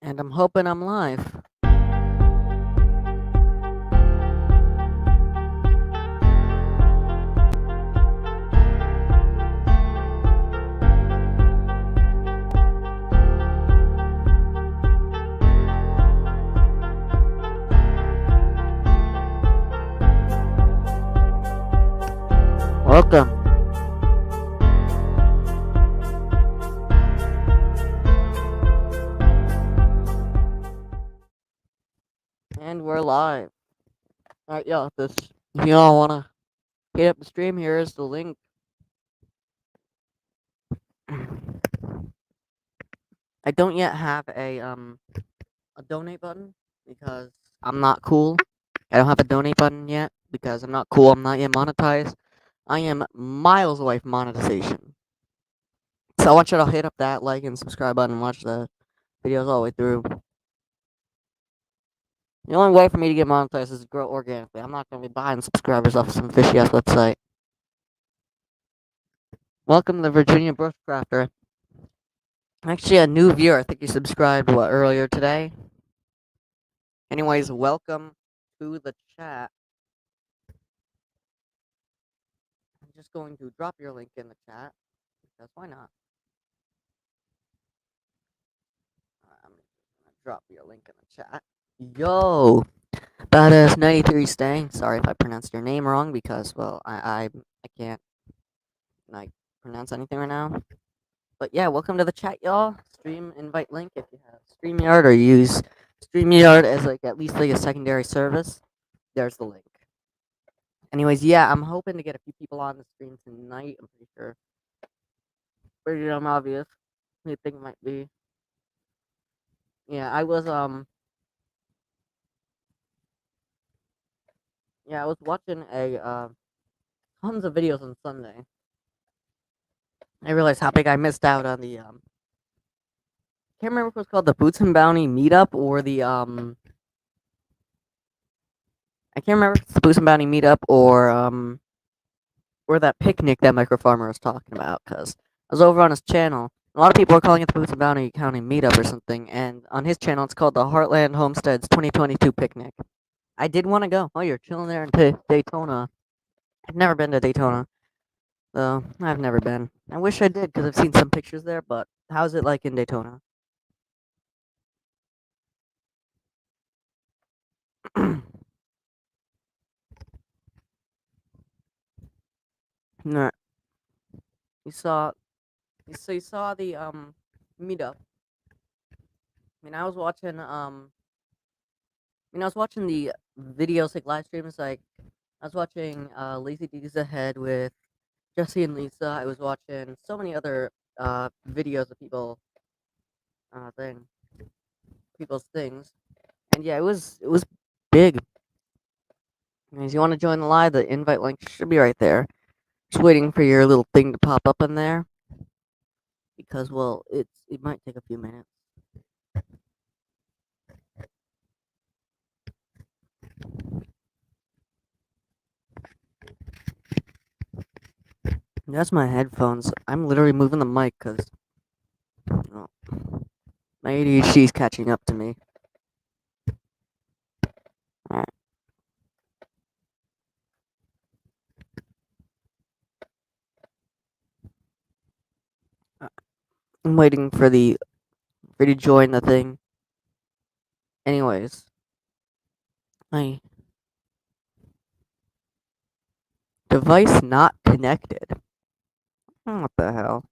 And I'm hoping I'm live. Welcome. And we're live. Alright, y'all, if y'all wanna hit up the stream, here is the link. I don't yet have a donate button because I'm not cool. I don't have a donate button yet because I'm not cool. I'm not yet monetized. I am miles away from monetization. So I want you to hit up that like and subscribe button and watch the videos all the way through. The only way for me to get monetized is to grow organically. I'm not gonna be buying subscribers off some fishy ass website. Welcome to Virginia Bushcrafter. Actually, a new viewer. I think you subscribed earlier today. Anyways, welcome to the chat. I'm just going to drop your link in the chat because why not? I'm gonna drop your link in the chat. Yo, badass 93 staying. Sorry if I pronounced your name wrong because well I can't like pronounce anything right now. But yeah, welcome to the chat, y'all. Stream invite link if you have StreamYard or use StreamYard as like at least like a secondary service. There's the link. Anyways, yeah, I'm hoping to get a few people on the stream tonight. I'm pretty sure. Pretty damn obvious. You think might be. Yeah, I was watching a tons of videos on Sunday. I realized how big I missed out on the can't remember if it was called the Boots and Bounty meetup or the I can't remember if it's the Boots and Bounty meetup or that picnic that Micro Farmer was talking about, because I was over on his channel. A lot of people are calling it the Boots and Bounty County meetup or something, and on his channel it's called the Heartland Homesteads 2022 picnic. I did want to go. Oh, you're chilling there in Daytona. I've never been to Daytona, though. I've never been. I wish I did because I've seen some pictures there, but how's it like in Daytona? No, you saw, you saw the meetup. I was watching I was watching the videos like live streams. Like I was watching Lazy D's Ahead with Jesse and Lisa. I was watching so many other videos of thing people's things, and yeah, it was big. If you want to join the live, the invite link should be right there. Just waiting for your little thing to pop up in there because well, it might take a few minutes. That's my headphones. I'm literally moving the mic because oh, my ADHD is catching up to me. Alright. I'm waiting for you to join the thing. Anyways, my device not connected. What the hell?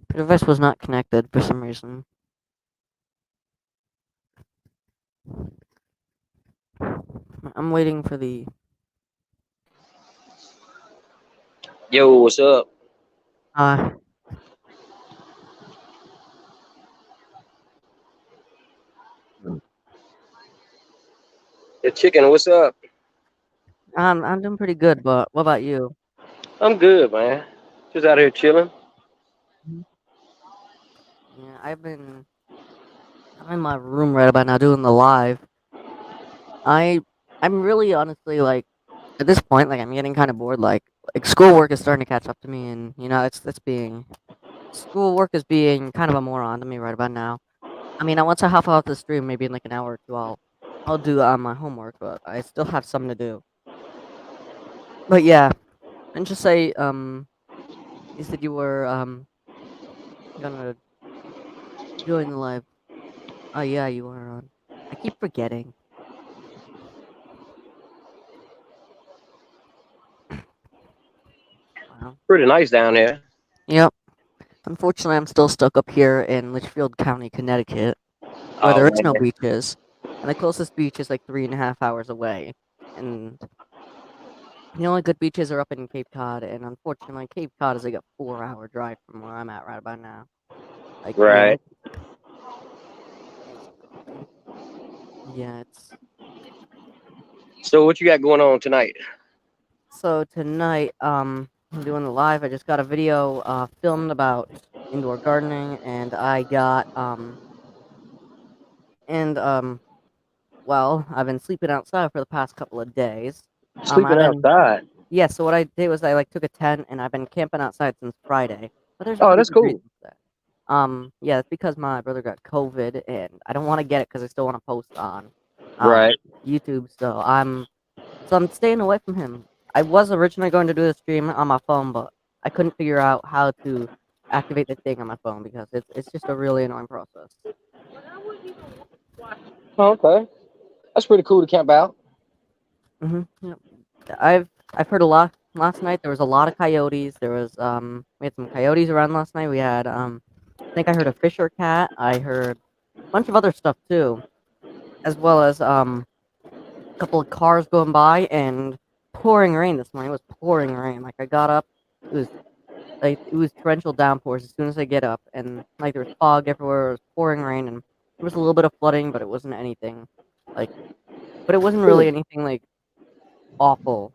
The device was not connected for some reason. I'm waiting for the. Yo, what's up? Uh, The chicken, what's up? I'm doing pretty good, but what about you? I'm good, man. Just out here chilling. Mhm. Yeah, I'm in my room right about now doing the live. I I'm really honestly like at this point, like I'm getting kind of bored. Like schoolwork is starting to catch up to me, and it's being schoolwork is being kind of a moron to me right about now. I mean, once I hop off the stream, maybe in like an hour or two, I'll do my homework, but I still have something to do. But yeah, and just say you said you were gonna join the live. Oh yeah, you are on. I keep forgetting. Wow. Pretty nice down there. Yep. Unfortunately, I'm still stuck up here in Litchfield County, Connecticut, where Oh there is man. no beaches, and the closest beach is like 3.5 hours away. And the only good beaches are up in Cape Cod, and unfortunately, Cape Cod is like a 4-hour drive from where I'm at right about now. Like, yeah, Right. it's yeah, it's So what you got going on tonight? so tonight. I'm doing the live. I just got a video filmed about indoor gardening, and I got and well, I've been sleeping outside for the past couple of days. Sleeping I've been outside. Yeah, so what I did was I like took a tent and I've been camping outside since Friday. But there's a Oh, pretty that's good cool. reason for that. Yeah, it's because my brother got COVID and I don't want to get it because I still want to post on um Right. YouTube. So I'm staying away from him. I was originally going to do the stream on my phone, but I couldn't figure out how to activate the thing on my phone because it's just a really annoying process. Oh, okay. That's pretty cool to camp out. Yep. I've heard a lot last night. There was a lot of coyotes. We had some coyotes around last night. We had I think I heard a fisher cat. I heard a bunch of other stuff too, as well as a couple of cars going by and pouring rain this morning. It was pouring rain. Like I got up, it was it was torrential downpours as soon as I get up, and like there was fog everywhere. It was pouring rain, and there was a little bit of flooding, but it wasn't anything like, but it wasn't really Cool. anything like awful.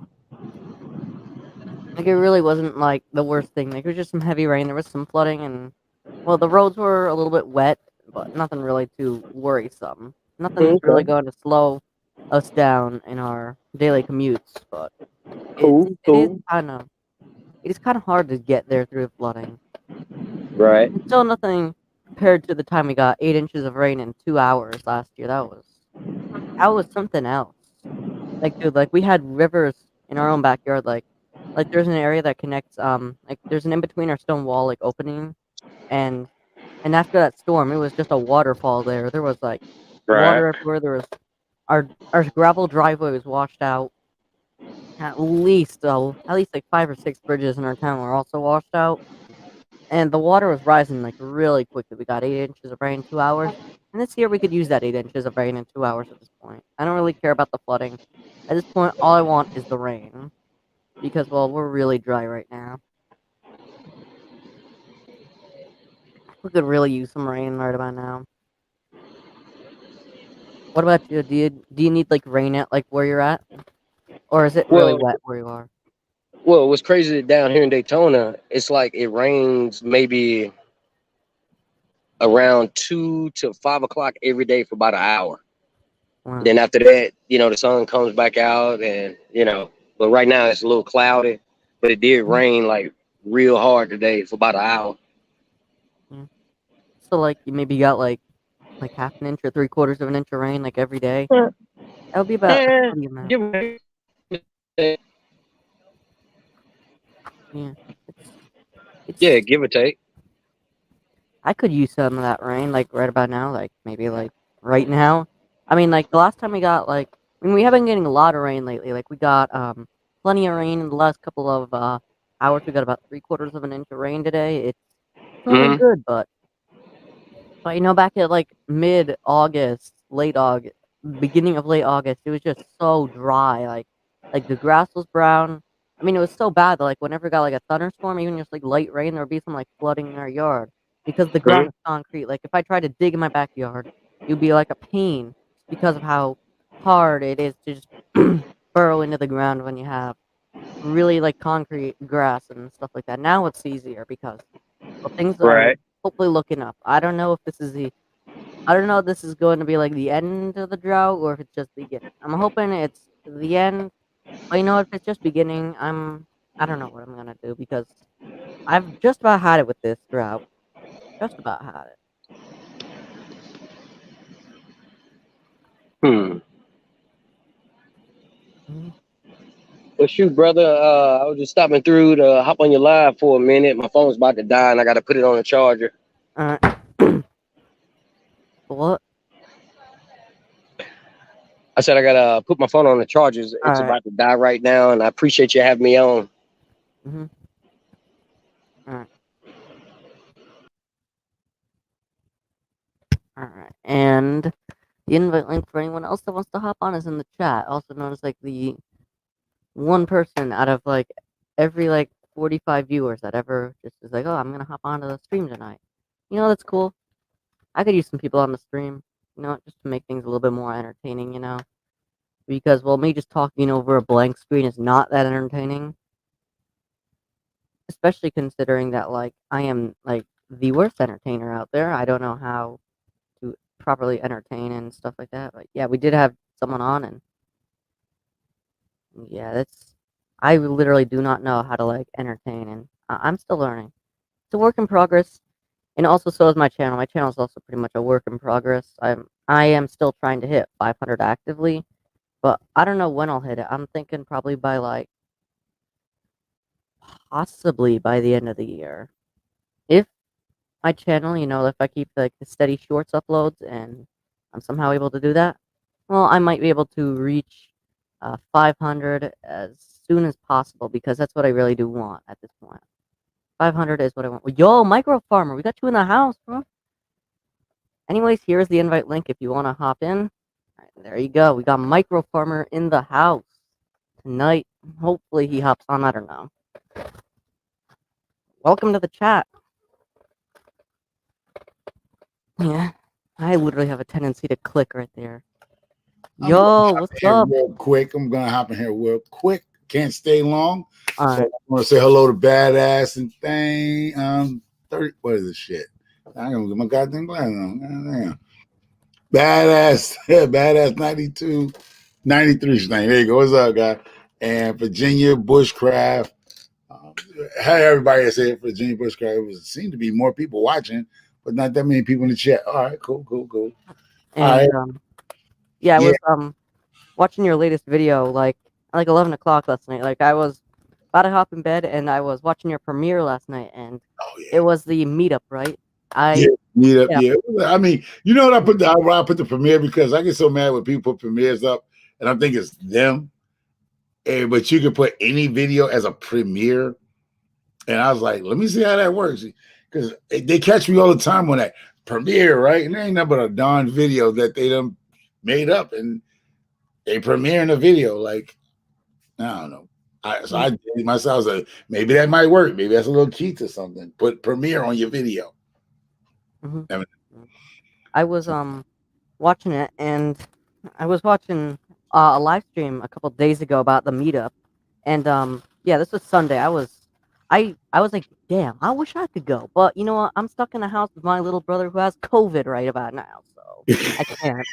Like, it really wasn't, like, the worst thing, like, it was just some heavy rain, there was some flooding, and well, the roads were a little bit wet, but nothing really too worrisome. Nothing's really Okay. going to slow us down in our daily commutes, but it's Cool. it is Cool. kinda it is kinda hard to get there through the flooding. Right. It's still nothing compared to the time we got 8 inches of rain in 2 hours last year, that was something else. Like, dude, like, we had rivers in our own backyard, like, there's an area that connects, like, there's an in between our stone wall, like, opening, and after that storm, it was just a waterfall there. There was, like, Right. water everywhere, there was our gravel driveway was washed out. At least, like, 5 or 6 bridges in our town were also washed out, and the water was rising, like, really quickly. We got 8 inches of rain in 2 hours, and this year we could use that 8 inches of rain in 2 hours at this point. I don't really care about the flooding. At this point, all I want is the rain because, well, we're really dry right now. We could really use some rain right about now. What about you? Do you need like rain at like where you're at, or is it really Well, wet where you are? what's crazy down here in Daytona? It's like it rains maybe around 2 to 5 o'clock every day for about an hour. Wow. Then after that, the sun comes back out, and But right now it's a little cloudy, but it did Mhm, rain like real hard today for about an hour. yeah. So like you maybe got like half an inch or 3/4 of an inch of rain like every day. That would be about a Eh, pretty amount. give or take. Yeah. It's Yeah, it's give or take. I could use some of that rain like right about now, like maybe like right now. I mean like the last time we got we have been getting a lot of rain lately. Like we got plenty of rain in the last couple of hours. We got about 3/4 of an inch of rain today. It's all been Hmm. good, but back at like mid August, late August, beginning of late August, it was just so dry. Like the grass was brown. I mean, it was so bad that like whenever we got like a thunderstorm, even just like light rain, there would be some like flooding in our yard because the ground Hmm. is concrete. Like if I tried to dig in my backyard, it would be like a pain because of how hard it is to just burrow into the ground when you have really like concrete grass and stuff like that. Now it's easier because well, things are Right. hopefully looking up. I don't know if this is going to be like the end of the drought or if it's just the beginning. I'm hoping it's the end But if it's just beginning, I don't know what I'm gonna do because I've just about had it with this drought. Just about had it. Hmm. Mhm. Well, shoot, brother. I was just stopping through to hop on your live for a minute. My phone's about to die, and I got to put it on the charger. All right. What? I said I gotta put my phone on the chargers. All It's right. about to die right now, and I appreciate you having me on. Mhm. All right. All right. And the invite link for anyone else that wants to hop on is in the chat. Also known as like the one person out of like every like 45 viewers that ever just is like, oh, I'm gonna hop onto the stream tonight. That's cool. I could use some people on the stream. Just to make things a little bit more entertaining. Because well, me just talking over a blank screen is not that entertaining. Especially considering that like I am like the worst entertainer out there. I don't know how to properly entertain and stuff like that. But yeah, we did have someone on, and yeah, that's I literally do not know how to like entertain, and I'm still learning. It's a work in progress, and also so is my channel. My channel is also pretty much a work in progress. I am still trying to hit 500 actively, but I don't know when I'll hit it. I'm thinking probably by like possibly by the end of the year. If my channel, if I keep like the steady shorts uploads and I'm somehow able to do that, well, I might be able to reach 500 as soon as possible because that's what I really do want at this point. 500 is what I want. Yo, micro farmer, we got you in the house, bro. Anyways, here's the invite link if you want to hop in. All right, there you go. We got micro farmer in the house tonight. Hopefully he hops on. I don't know. Welcome to the chat. Yeah, I literally have a tendency to click right there. I'm gonna Yo, hop what's in here up? real quick. I'm gonna hop in here real quick. Can't stay long. All So right. I want to say hello to Badass and thing. 30. What is this shit? I ain't gonna get my goddamn glasses on. Goddamn. Badass, badass 92, 93 thing. There you go. What's up, guy? And Virginia Bushcraft. Um, hey, everybody that said Virginia Bushcraft. It seemed to be more people watching, but not that many people in the chat. All right, cool. All right, And yeah, I yeah. was watching your latest video like 11 o'clock last night. Like I was about to hop in bed and I was watching your premiere last night, and Oh it yeah. was the meetup, right? Yeah, I meet up. Yeah. Yeah, I mean, you know what I put the premiere because I get so mad when people put premieres up, and I think it's them. But you can put any video as a premiere, and I was like, let me see how that works because they catch me all the time on that premiere, right? And there ain't nothing but a darn video that they done made up, and they premiere in a video. Like I don't know. So Mm, I did myself. Like, maybe that might work. Maybe that's a little key to something. Put premiere on your video. mhm. I mean, I was watching it, and I was watching a live stream a couple days ago about the meetup, and yeah, this was Sunday. I was like, damn, I wish I could go, but you know what? I'm stuck in the house with my little brother who has COVID right about now, so I can't.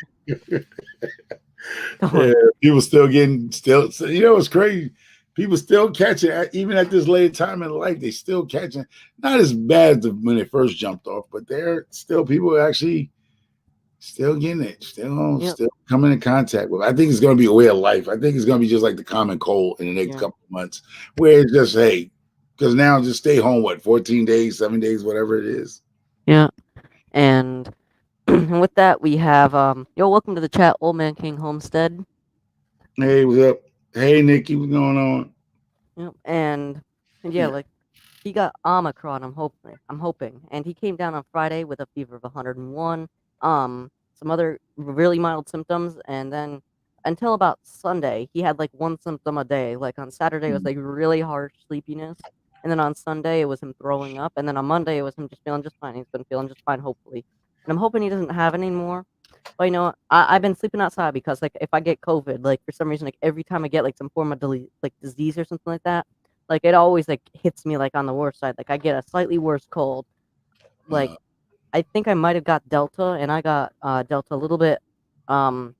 Yeah, people still getting still. You know, it's crazy. People still catching even at this late time in life. They still catching. Not as bad as when they first jumped off, but they're still people actually still getting it. Yep. Still coming in contact with. I think it's going to be a way of life. I think it's going to be just like the common cold in the next Yeah. couple of months, where it's just hey, because now just stay home. What 14 days, 7 days, whatever it is. Yeah. And and with that, we have yo, welcome to the chat, Old Man King Homestead. Hey, what's up? Hey, Nikki, what's going on? Yep. And yeah, Yeah. like he got Omicron. I'm hoping, and he came down on Friday with a fever of 101. Some other really mild symptoms, and then until about Sunday, he had like one symptom a day. Like on Saturday, it was like really harsh sleepiness, and then on Sunday, it was him throwing up, and then on Monday, it was him just feeling just fine. He's been feeling just fine, hopefully, and I'm hoping he doesn't have any more. But I've been sleeping outside because like if I get COVID, like for some reason, like every time I get like some form of like disease or something like that, like it always like hits me like on the worst side. Like I get a slightly worse cold. Like Uh, I think I might have got Delta, and I got Delta um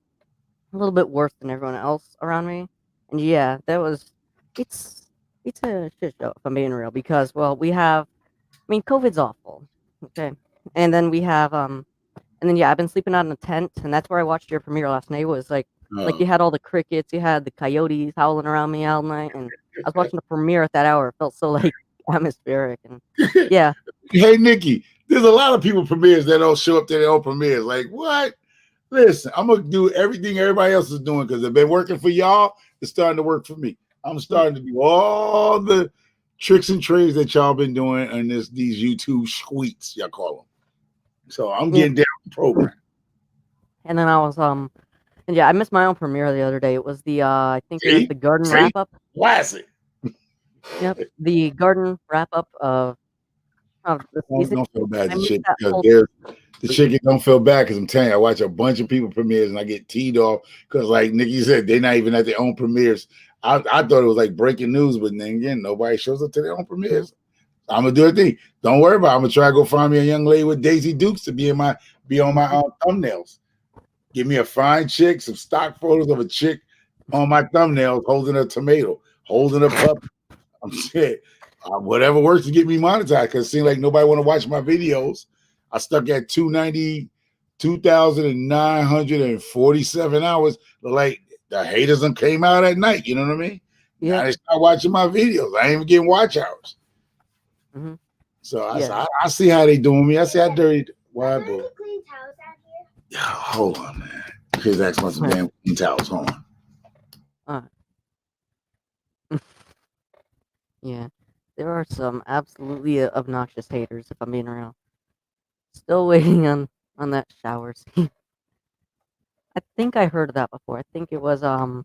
a little bit worse than everyone else around me. And yeah, it's it's a shit show if I'm being real because well we have I mean COVID's awful. Okay. And then we have and then yeah, I've been sleeping out in a tent and that's where I watched your premiere last night was like Oh. you had all the crickets, you had the coyotes howling around me all night and I was watching the premiere at that hour. It felt so like atmospheric and yeah. Hey, Nikki, there's a lot of people premieres that don't show up to their own premieres. Like, what? Listen, I'm gonna do everything everybody else is doing because it's been working for y'all. It's starting to work for me. I'm starting to do all the tricks and trades that y'all been doing on these YouTube squeaks, y'all call them. So I'm Yeah. getting down the program. And then I was and yeah, I missed my own premiere the other day. It was the I think it was See, the garden see, wrap up. classic. Yep, the garden wrap up of the season. Don't feel bad, I the missed chick, that because whole there's the chicken. Don't feel bad because I'm telling you, I watch a bunch of people premieres and I get teed off because, like Nikki said, they're not even at their own premieres. I thought it was like breaking news, but then again, nobody shows up to their own premieres. I'm gonna do a thing. Don't worry about it. I'm gonna try to go find me a young lady with Daisy Dukes to be on my thumbnails. Give me a fine chick, some stock photos of a chick on my thumbnails holding a tomato, holding a puppy. I'm saying whatever works to get me monetized because it seems like nobody want to watch my videos. I stuck at 2,947 hours. Like the haters them came out at night. You know what I mean? Now Yeah. they start watching my videos. I ain't even getting watch hours. Hmm. So Yeah. I see how they doing me. I see how dirty. Why, boy? Hold on, man. Kids ask about some damn clean towels. Hold on. Uh, yeah. There are some absolutely obnoxious haters, if I'm being real. Still waiting on that shower scene. I think I heard that before. I think it was I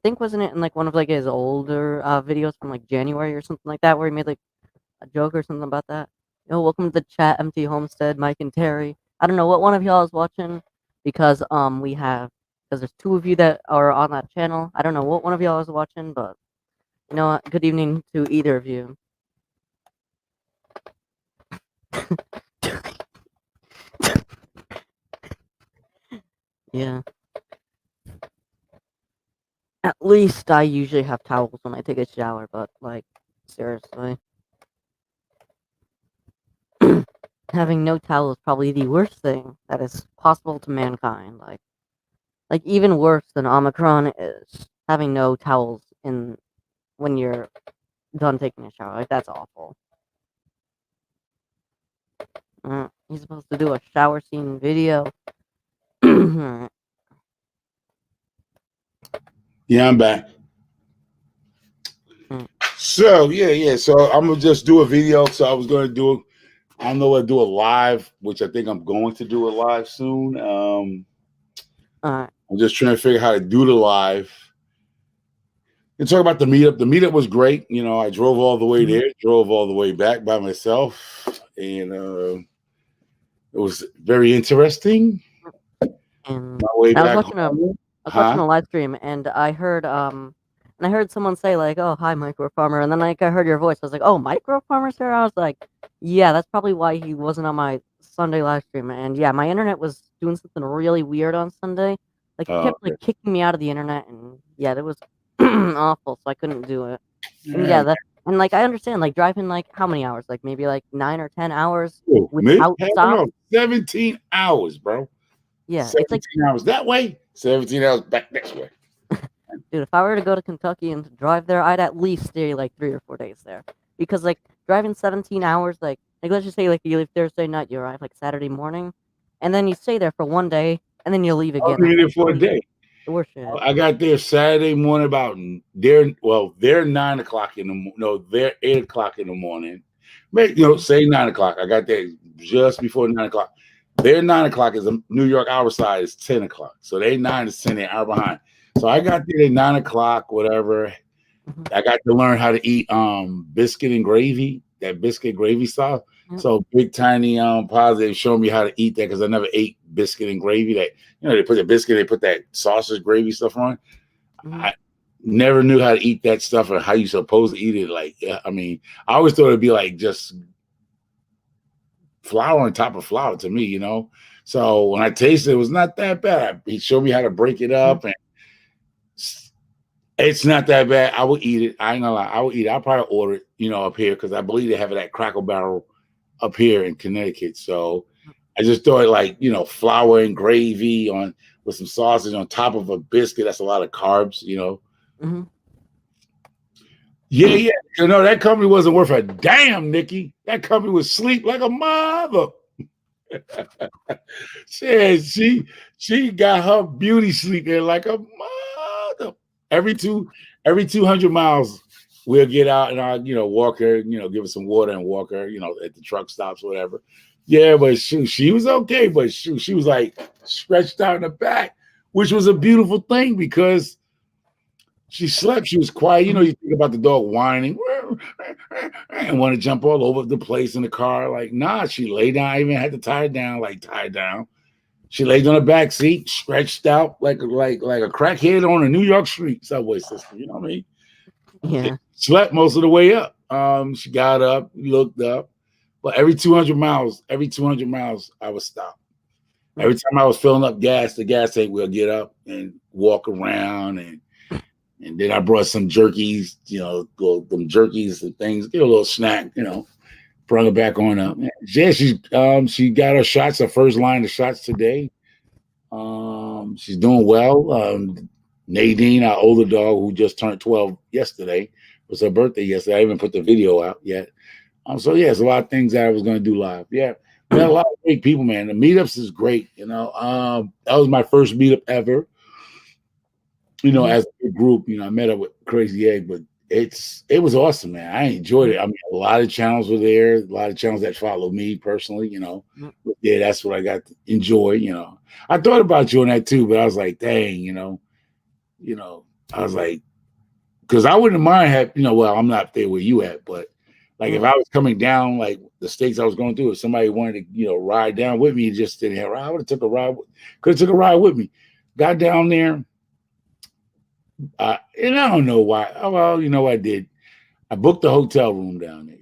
think wasn't it in like one of like his older videos from like January or something like that where he made like a joke or something about that. Yo, welcome to the chat, Empty Homestead, Mike and Terry. I don't know what one of y'all is watching because we have because there's two of you that are on that channel. I don't know what one of y'all is watching, but you know what? Good evening to either of you. Yeah. At least I usually have towels when I take a shower, but like seriously. Having no towel is probably the worst thing that is possible to mankind. Like even worse than Omicron is having no towels in when you're done taking a shower. Like that's awful. He's supposed to do a shower scene video. Alright. Yeah, I'm back. Mm. So yeah. So I'm gonna just do a video. So I was gonna do. I don't know what to do a live, which I think I'm going to do a live soon. Alright. I'm just trying to figure out how to do the live. And talk about the meetup. The meetup was great. You know, I drove all the way Mhm. there, drove all the way back by myself, and it was very interesting. And My way I was back watching a home, I was watching huh? a live stream and I heard someone say like, "Oh, hi, micro farmer," and then like I heard your voice. I was like, "Oh, micro farmer, sir." I was like, "Yeah, that's probably why he wasn't on my Sunday live stream." And yeah, my internet was doing something really weird on Sunday. Like it kept Okay. like kicking me out of the internet, and yeah, that was awful. So I couldn't do it. And yeah, Yeah. that and like I understand like driving like how many hours? Like maybe like 9 or 10 hours Me? without Hell stops. no. 17 hours, bro. Yeah, it's like 17 hours that way, 17 hours back this way. dude, if I were to go to Kentucky and to drive there, I'd at least stay like 3 or 4 days there. Because like driving 17 hours, like let's just say like you leave Thursday night, you arrive like Saturday morning, and then you stay there for one day, and then you leave I was again. Like there that's for a probably day. the worst shit. I got there Saturday morning about they're 9 o'clock in the no, they're 8 o'clock in the morning. Say 9 o'clock. I got there just before 9 o'clock. Their 9 o'clock is a New York hour side is 10 o'clock. So they 9 to 10, they're hour behind. So I got there at 9 o'clock, whatever. Mhm. I got to learn how to eat biscuit and gravy, that biscuit gravy style. Yep. So Big Tiny Positive showed me how to eat that because I never ate biscuit and gravy. That they put the biscuit, they put that sausage gravy stuff on. Mhm. I never knew how to eat that stuff or how you supposed to eat it. Like, I mean, I always thought it'd be like just flour on top of flour to me. So when I tasted it, it was not that bad. He showed me how to break it Mhm. up and It's not that bad. I would eat it. I ain't gonna lie. I would eat it. I'll probably order it, up here because I believe they have it at Crackle Barrel up here in Connecticut. So I just throw it like, flour and gravy on with some sausage on top of a biscuit. That's a lot of carbs. Mm-hmm. Yeah, yeah. That company wasn't worth a damn, Nikki. That company would sleep like a mother. she got her beauty sleep there like a mother. Every 200 miles, we'll get out and I'll, walk her, give her some water and walk her, at the truck stops, whatever. Yeah, but she was okay, but she was like stretched out in the back, which was a beautiful thing because she slept. She was quiet. Mm-hmm. You think about the dog whining and want to jump all over the place in the car. Like, nah, she lay down. I even had to tie it down, like tie it down. She laid on the back seat, stretched out like a crackhead on a New York street subway system. You know what I mean? Yeah. Slept most of the way up. She got up, looked up, but every 200 miles, I would stop. Every time I was filling up gas, the gas tank will get up and walk around and then I brought some jerkies, them jerkies and things, get a little snack, bring her back on up. Yeah, she got her shots, her first line of shots today. She's doing well. Nadine, our older dog, who just turned 12 yesterday, was her birthday yesterday. I haven't put the video out yet. So yeah, there's a lot of things that I was going to do live. Yeah, met a lot of great people, man. The meetups is great. That was my first meetup ever. As a group, I met up with Crazy Egg, but it was awesome, man. I enjoyed it. I mean, a lot of channels were there, a lot of channels that follow me personally, But yeah, that's what I got to enjoy, I thought about doing that too, but I was like, dang, I was like, because I wouldn't mind well, I'm not there where you at, but like if I was coming down, like the states I was going through, if somebody wanted to, ride down with me, just didn't have, I would have took a ride, could have took a ride with me. Got down there. And I don't know why. Oh, well, I did. I booked the hotel room down there,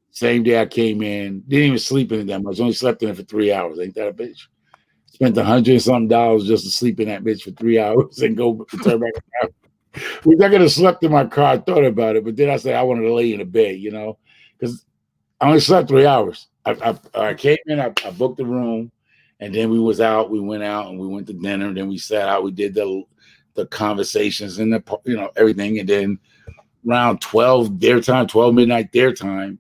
Same day I came in. Didn't even sleep in it that much. Only slept in it for 3 hours. Ain't that a bitch? Spent $100 and something just to sleep in that bitch for 3 hours and go turn back around. Which I could have slept in my car. I thought about it, but then I said I wanted to lay in a bed, because I only slept 3 hours. I came in, I booked the room, and then we went out and we went to dinner, and then we sat out, we did the conversations and everything, and then around 12 their time, 12 midnight their time,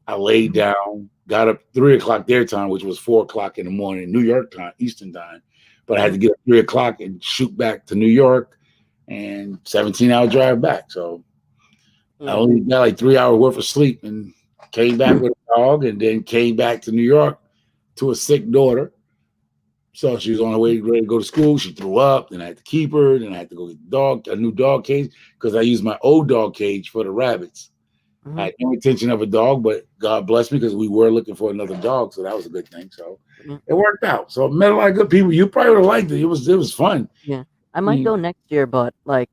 I laid down, got up 3 o'clock their time, which was 4 o'clock in the morning, New York time, Eastern time. But I had to get up 3 o'clock and shoot back to New York, and 17-hour drive back. So I only got like 3 hours worth of sleep and came back with a dog, and then came back to New York to a sick daughter. So she was on her way ready to go to school. She threw up. Then I had to keep her. Then I had to go get a new dog cage, because I used my old dog cage for the rabbits. I had no intention of a dog, but God bless me because we were looking for another dog, so that was a good thing. So it worked out. So I met a lot of good people. You probably would have liked it. It was fun. Yeah, I might go next year, but if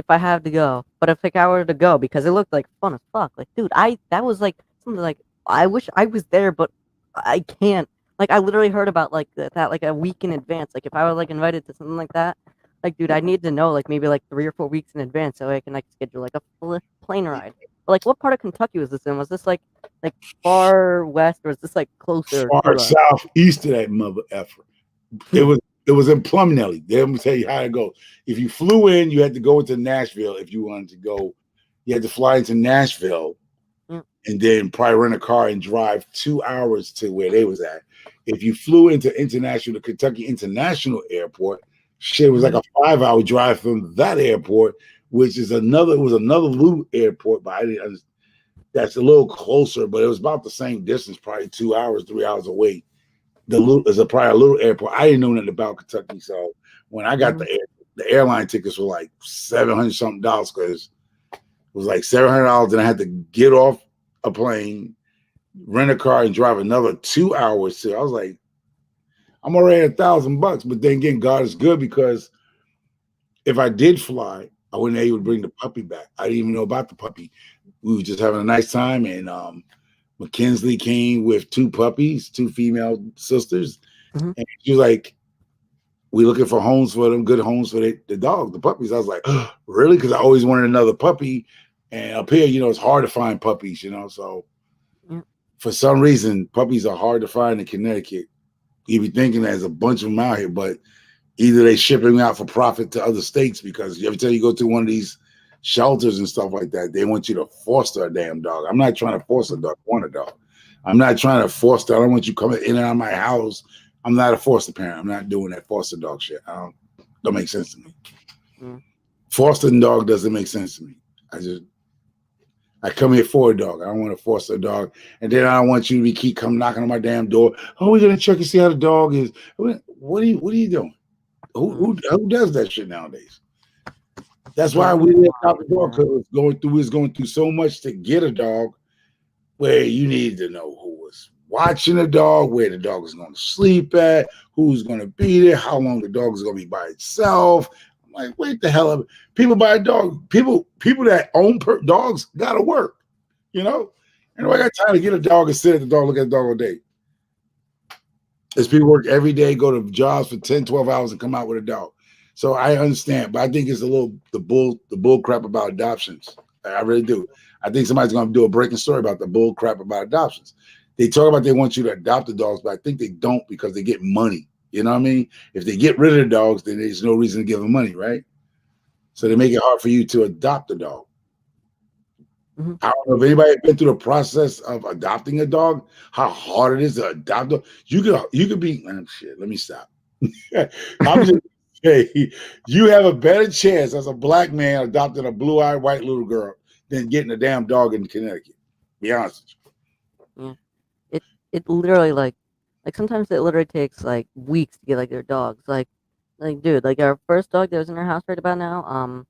I have to go, but if like I were to go, because it looked like fun as fuck. Like, dude, that was like something like I wish I was there, but I can't. Like, I literally heard about like that like a week in advance. Like, if I was like invited to something like that, like, dude, I need to know like maybe like 3 or 4 weeks in advance so I can like schedule like a plane ride. But, like, what part of Kentucky was this in? Was this like far west, or is this like closer? Far To, southeast of that mother effer. It was in Plumnelly. Let me tell you how to go. If you flew in, you had to go into Nashville. If you wanted to go, you had to fly into Nashville, and then probably rent a car and drive 2 hours to where they was at. If you flew into the Kentucky International Airport, shit was like a 5-hour drive from that airport, which is another little airport, but that's a little closer, but it was about the same distance, probably 2 hours, 3 hours away. Probably a little airport. I didn't know nothing about Kentucky, so when I got the airline tickets were like $700 something because it was like $700, and I had to get off a plane, rent a car, and drive another 2 hours. So I was like, I'm already at $1,000. But then again, God is good, because if I did fly, I wouldn't be able to bring the puppy back. I didn't even know about the puppy. We were just having a nice time, and Mackenzie came with 2 puppies, 2 female sisters, and she was like, We looking for homes for them, good homes for the dog, the puppies. I was like, really? Because I always wanted another puppy. And up here, it's hard to find puppies, So Yeah. for some reason, puppies are hard to find in Connecticut. You be thinking there's a bunch of them out here, but either they shipping them out for profit to other states because every time you go to one of these shelters and stuff like that, they want you to foster a damn dog. I'm not trying to force a dog. I want a dog. I'm not trying to foster. I don't want you coming in and out of my house. I'm not a foster parent. I'm not doing that foster dog shit. Don't make sense to me. Yeah. Fostering dog doesn't make sense to me. I come here for a dog. I don't want to foster a dog, and then I don't want you to keep come knocking on my damn door. Oh, we're gonna check and see how the dog is. What are you doing? Who does that shit nowadays? That's Yeah, why it's we been a didn't while adopt a since dog that. because it's going through so much to get a dog where you need to know who was watching the dog, where the dog is going to sleep at, who's going to be there, how long the dog is going to be by itself. I'm like, wait the hell up. People buy a dog. People that own dogs got to work, you know? And I got time to get a dog and sit at the dog, look at the dog all day. There's Yeah. people work every day, go to jobs for 10, 12 hours and come out with a dog. So I understand, but I think it's a little the bull crap about adoptions. I really do. I think somebody's gonna do a breaking story about the bull crap about adoptions. They talk about they want you to adopt the dogs, but I think they don't because they get money. You know what I mean? If they get rid of the dogs, then there's no reason to give them money, right? So they make it hard for you to adopt a dog. Mm-hmm. I don't know if anybody been through the process of adopting a dog, how hard it is to adopt a you could be shit. Let me stop. I'm just say you have a better chance as a black man adopting a blue-eyed white little girl than getting a damn dog in Connecticut. Be honest. Yeah. It literally like sometimes it literally takes like weeks to get like their dogs. Like dude, like our first dog that was in our house right about now,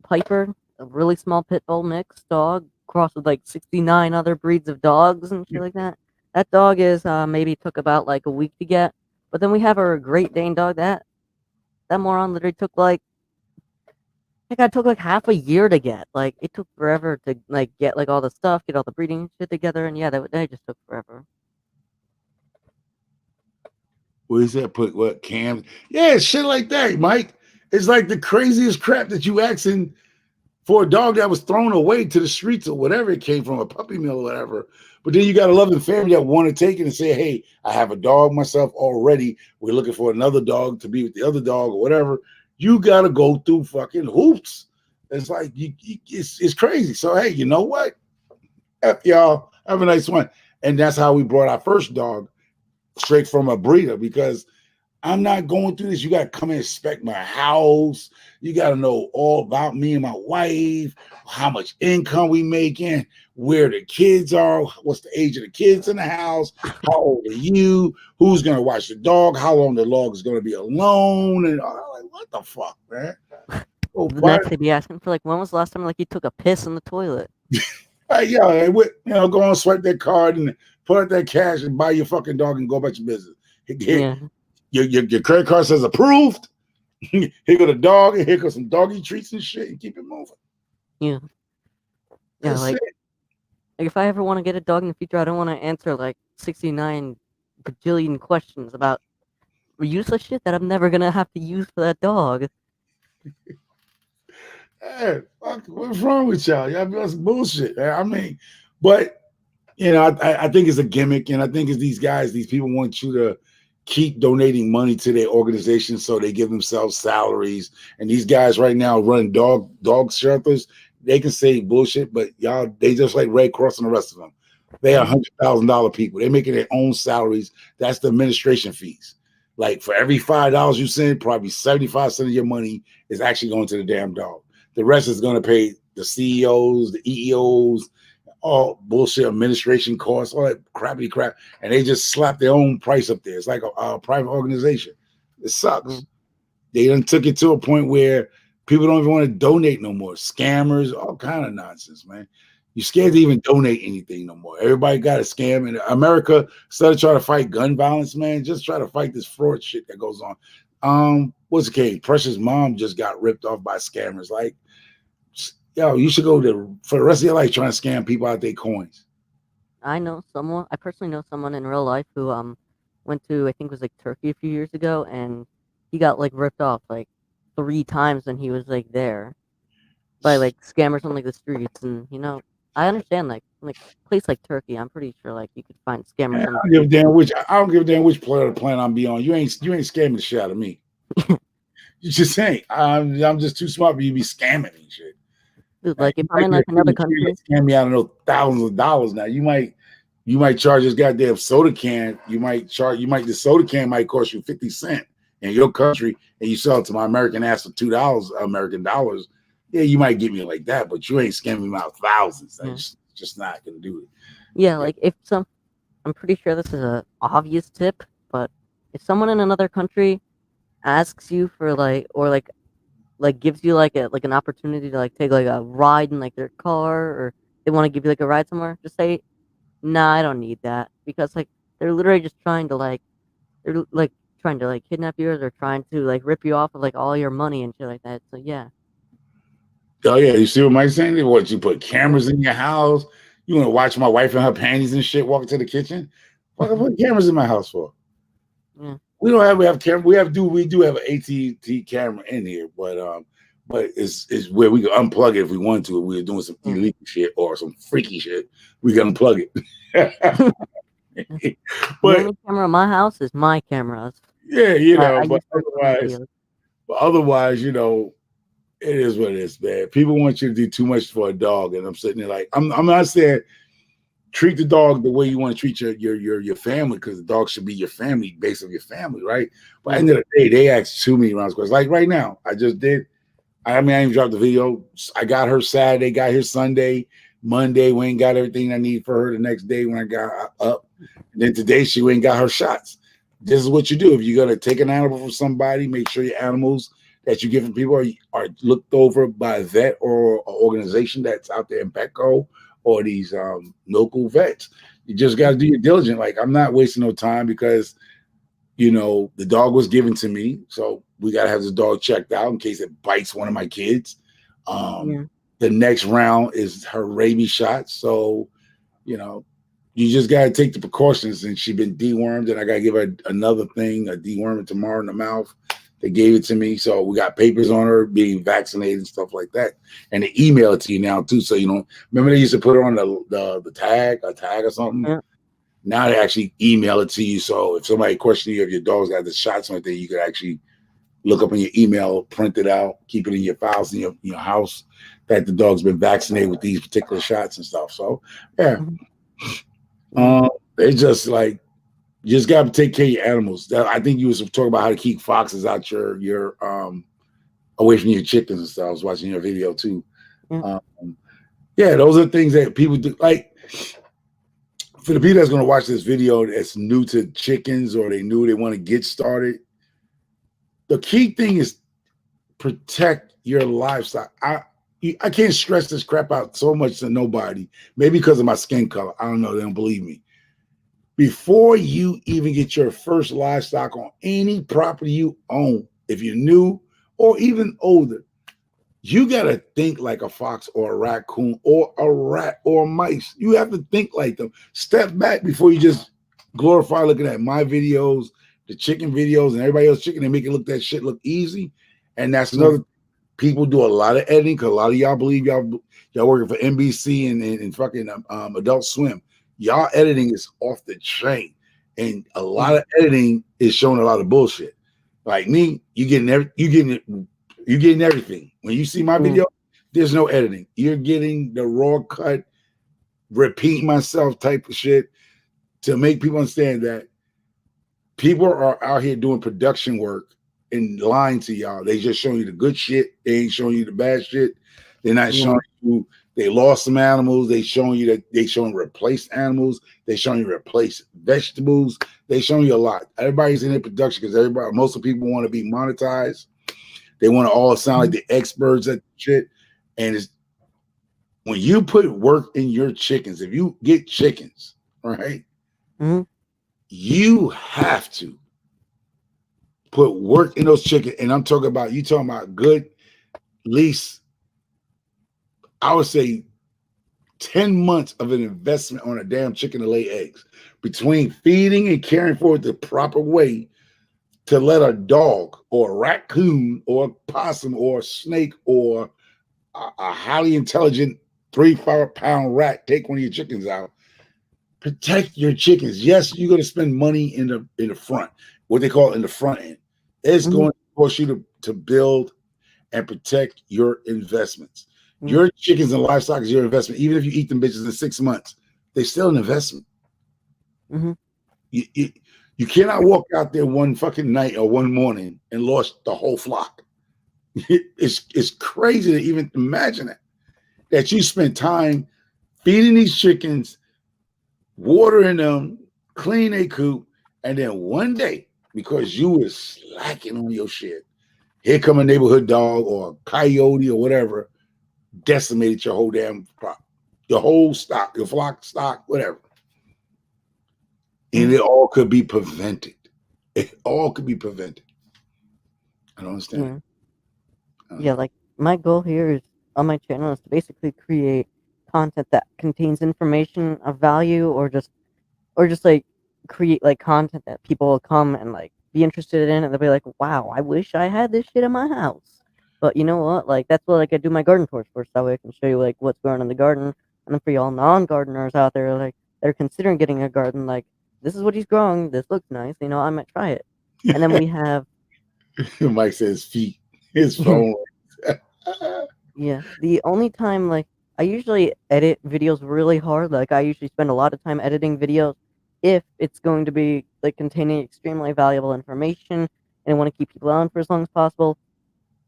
Piper, a really small pit bull mix dog, crossed with like 69 other breeds of dogs and shit like that. That dog is maybe took about like a week to get. But then we have our Great Dane dog that moron literally took like I think it took like half a year to get. Like it took forever to like get like all the stuff, get all the breeding shit together, and yeah, that just took forever. What is that? Put what cams? Yeah, shit like that, Mike. It's like the craziest crap that you asking for a dog that was thrown away to the streets or whatever it came from, a puppy mill or whatever. But then you got a loving family that want to take it and say, hey, I have a dog myself already. We're looking for another dog to be with the other dog or whatever. You got to go through fucking hoops. It's like, it's crazy. So, hey, you know what? F y'all. Have a nice one. And that's how we brought our first dog straight from a breeder because I'm not going through this. You got to come and inspect my house. You got to know all about me and my wife, how much income we making, where the kids are, what's the age of the kids in the house, how old are you, who's going to watch the dog, how long the dog is going to be alone. And I'm like, what the fuck, man? Oh, The but next they'd be asking for like when was the last time like you took a piss in the toilet? yeah, go on, swipe that card and put out that cash and buy your fucking dog and go about your business. Yeah, Your credit card says approved. Here go the dog, and here goes some doggy treats and shit, and keep it moving. yeah, yeah. That's it. Like if I ever want to get a dog in the future, I don't want to answer like 69 bajillion questions about useless shit that I'm never gonna have to use for that dog. Hey, fuck, what's wrong with y'all? Y'all be on some bullshit. I mean, but I think it's a gimmick, and I think it's these guys, these people want you to keep donating money to their organization so they give themselves salaries. And these guys right now run dog shelters. They can say bullshit, but y'all, they just like Red Cross and the rest of them. They are Hmm. $100,000 people. They're making their own salaries. That's the administration fees. Like for every $5 you send, probably 75% of your money is actually going to the damn dog. The rest is going to pay the CEOs, the EEOs, all bullshit administration costs, all that crappy crap, and they just slap their own price up there. It's like a private organization. It Yeah, sucks. They done took it to a point where people don't even want to donate no more. Scammers, all kind of nonsense, man. You scared yeah. to even donate anything no more. Everybody got a scam in America. Instead of trying to fight gun violence, man, just try to fight this fraud shit that goes on. What's the case? Precious mom just got ripped off by scammers. Like, yo, you should go to for the rest of your life trying to scam people out their coins. I know someone. I personally know someone in real life who went to I think it was like Turkey a few years ago, and he got like ripped off like 3 times when he was like there by like scammers on like the streets, and I understand like a place like Turkey, I'm pretty sure like you could find Man, scammers on the I don't give a streets damn too. which I don't give a damn which planet of the planet I'm be on. You ain't scamming the shit out of me. You just ain't. I'm just too smart for you to be scamming me and shit. Dude, Like, like if you I'm might in be a like another you country, scam me out of those thousands of dollars. Now you might charge this goddamn soda can. The soda can might cost you 50 cents in your country, and you sell it to my American ass for $2 American dollars. Yeah, you might get me like that, but you ain't scamming me out thousands. yeah, That's just not gonna do yeah, it. like if some, I'm pretty sure this is a obvious tip, but if someone in another country asks you for like gives you like an opportunity to like take like a ride in like their car, or they want to give you like a ride somewhere, just say, "Nah, I don't need that," because like they're literally just they're like trying to like kidnap you, or they're trying to like rip you off of like all your money and shit like that. So yeah, Oh yeah, you see what Mike's saying? What, you put yeah, cameras in your house? You want to watch my wife in her panties and shit walking to the kitchen? What I put cameras in my house for? yeah, We have camera. We do have an AT&T camera in here, but it's where we can unplug it if we want to. If we're doing some yeah. illegal shit or some freaky shit, we can unplug it. The But only camera in my house is my cameras. yeah, I but use those for my videos. otherwise, it is what it is, man. People want you to do too much for a dog, and I'm sitting there like, I'm not saying treat the dog the way you want to treat your family, because the dog should be your family, base of your family, right? But at the Yeah, end of the day, they ask too many rounds questions. Like right now, I just did. I mean, I even dropped the video. I got her Saturday, got here Sunday, Monday. We ain't got everything I need for her the next day when I got up. And then today she went and got her shots. This is what you do. If you're gonna take an animal from somebody, make sure your animals that you give to people are looked over by a vet or an organization that's out there in Petco or these local vets. You just got to do your diligence. Like, I'm not wasting no time because the dog was given to me, so we got to have the dog checked out in case it bites one of my kids. yeah, The next round is her rabies shot, so you know you just got to take the precautions. And she's been dewormed, and I got to give her another thing, a deworming tomorrow in the mouth. They gave it to me, so we got papers on her being vaccinated and stuff like that. And they email it to you now too, so remember they used to put it on the tag, a tag or something. yeah. Now they actually email it to you. So if somebody questions you if your dog's got the shots or anything, you could actually look up in your email, print it out, keep it in your files in your house that the dog's been vaccinated with these particular shots and stuff. So yeah, Mhm. Yeah, it's just like you just got to take care of your animals. I think you was talking about how to keep foxes out your away from your chickens and stuff. I was watching your video too. yeah, Um, yeah, those are things that people do. Like, for the people that's going to watch this video that's new to chickens or they want to get started, the key thing is protect your livestock. I can't stress this crap out so much to nobody. Maybe because of my skin color. I don't know. They don't believe me. Before you even get your first livestock on any property you own, if you're new or even older, you got to think like a fox or a raccoon or a rat or mice. You have to think like them. Step back before you just glorify looking at my videos, the chicken videos, and everybody else chicken. They make it that shit look easy. And that's yeah, another. People do a lot of editing because a lot of y'all believe y'all working for NBC and fucking Adult Swim. Y'all editing is off the chain, and a lot yeah, of editing is showing a lot of bullshit. Like me, you getting everything. When you see my yeah, video, there's no editing. You're getting the raw cut, repeat myself type of shit to make people understand that people are out here doing production work and lying to y'all. They just showing you the good shit. They ain't showing you the bad shit. They're not yeah, showing you they lost some animals. They showing you that they showing replaced animals. They showing you replaced vegetables. They showing you a lot. Everybody's in their production because most of the people want to be monetized. They want to all sound like mhm, the experts at shit. And it's when you put work in your chickens, if you get chickens, right, mhm, you have to put work in those chickens. And I'm talking about good, least, I would say 10 months of an investment on a damn chicken to lay eggs between feeding and caring for it the proper way. to let a dog or a raccoon or a possum or a snake or a highly intelligent 3-4 pound rat take one of your chickens out. Protect your chickens. Yes, you're going to spend money in the front, what they call in the front end. It's Mhm. going to force you to build and protect your investments. Mhm. Your chickens and livestock is your investment. Even if you eat them bitches in 6 months, they're still an investment. Mhm. You cannot walk out there one fucking night or one morning and lost the whole flock. It's crazy to even imagine that you spent time feeding these chickens, watering them, clean a coop, and then one day, because you was slacking on your shit, here come a neighborhood dog or a coyote or whatever, decimated your whole damn crop, your whole stock, your flock stock, whatever. And Mhm. it all could be prevented. It all could be prevented. I don't understand it. Yeah. Yeah, like my goal here is on my channel is to basically create content that contains information of value or just like create like content that people will come and like be interested in and they'll be like, wow, I wish I had this shit in my house. But you know what? Like that's what like I do my garden tours for, so that way I can show you like what's growing in the garden. And then for y'all non-gardeners out there like that are considering getting a garden, like this is what he's growing. This looks nice. You know, I might try it. And then we have Mike says feet, his phone. yeah, the only time like I usually edit videos really hard. Like I usually spend a lot of time editing videos if it's going to be like containing extremely valuable information and I want to keep people on for as long as possible.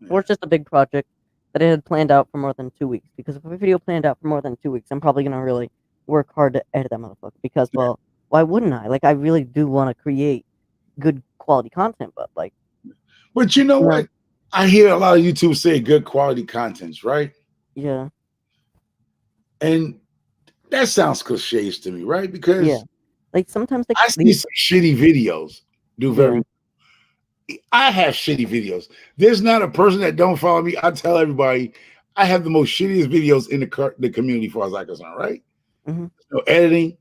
Or it's just a big project that I had planned out for more than 2 weeks. Because if a video planned out for more than 2 weeks, I'm probably gonna really work hard to edit that motherfucker. Because well, why wouldn't I? Like I really do want to create good quality content, but like But you know you know, what? I hear a lot of YouTube say good quality contents, right? yeah, And that sounds cliches to me, right? yeah. Because Like sometimes like I see the some shitty videos do yeah. very. I have shitty videos. There's not a person that don't follow me. I tell everybody I have the most shittiest videos in the community, as far as I'm concerned. Right? Hmm. No editing.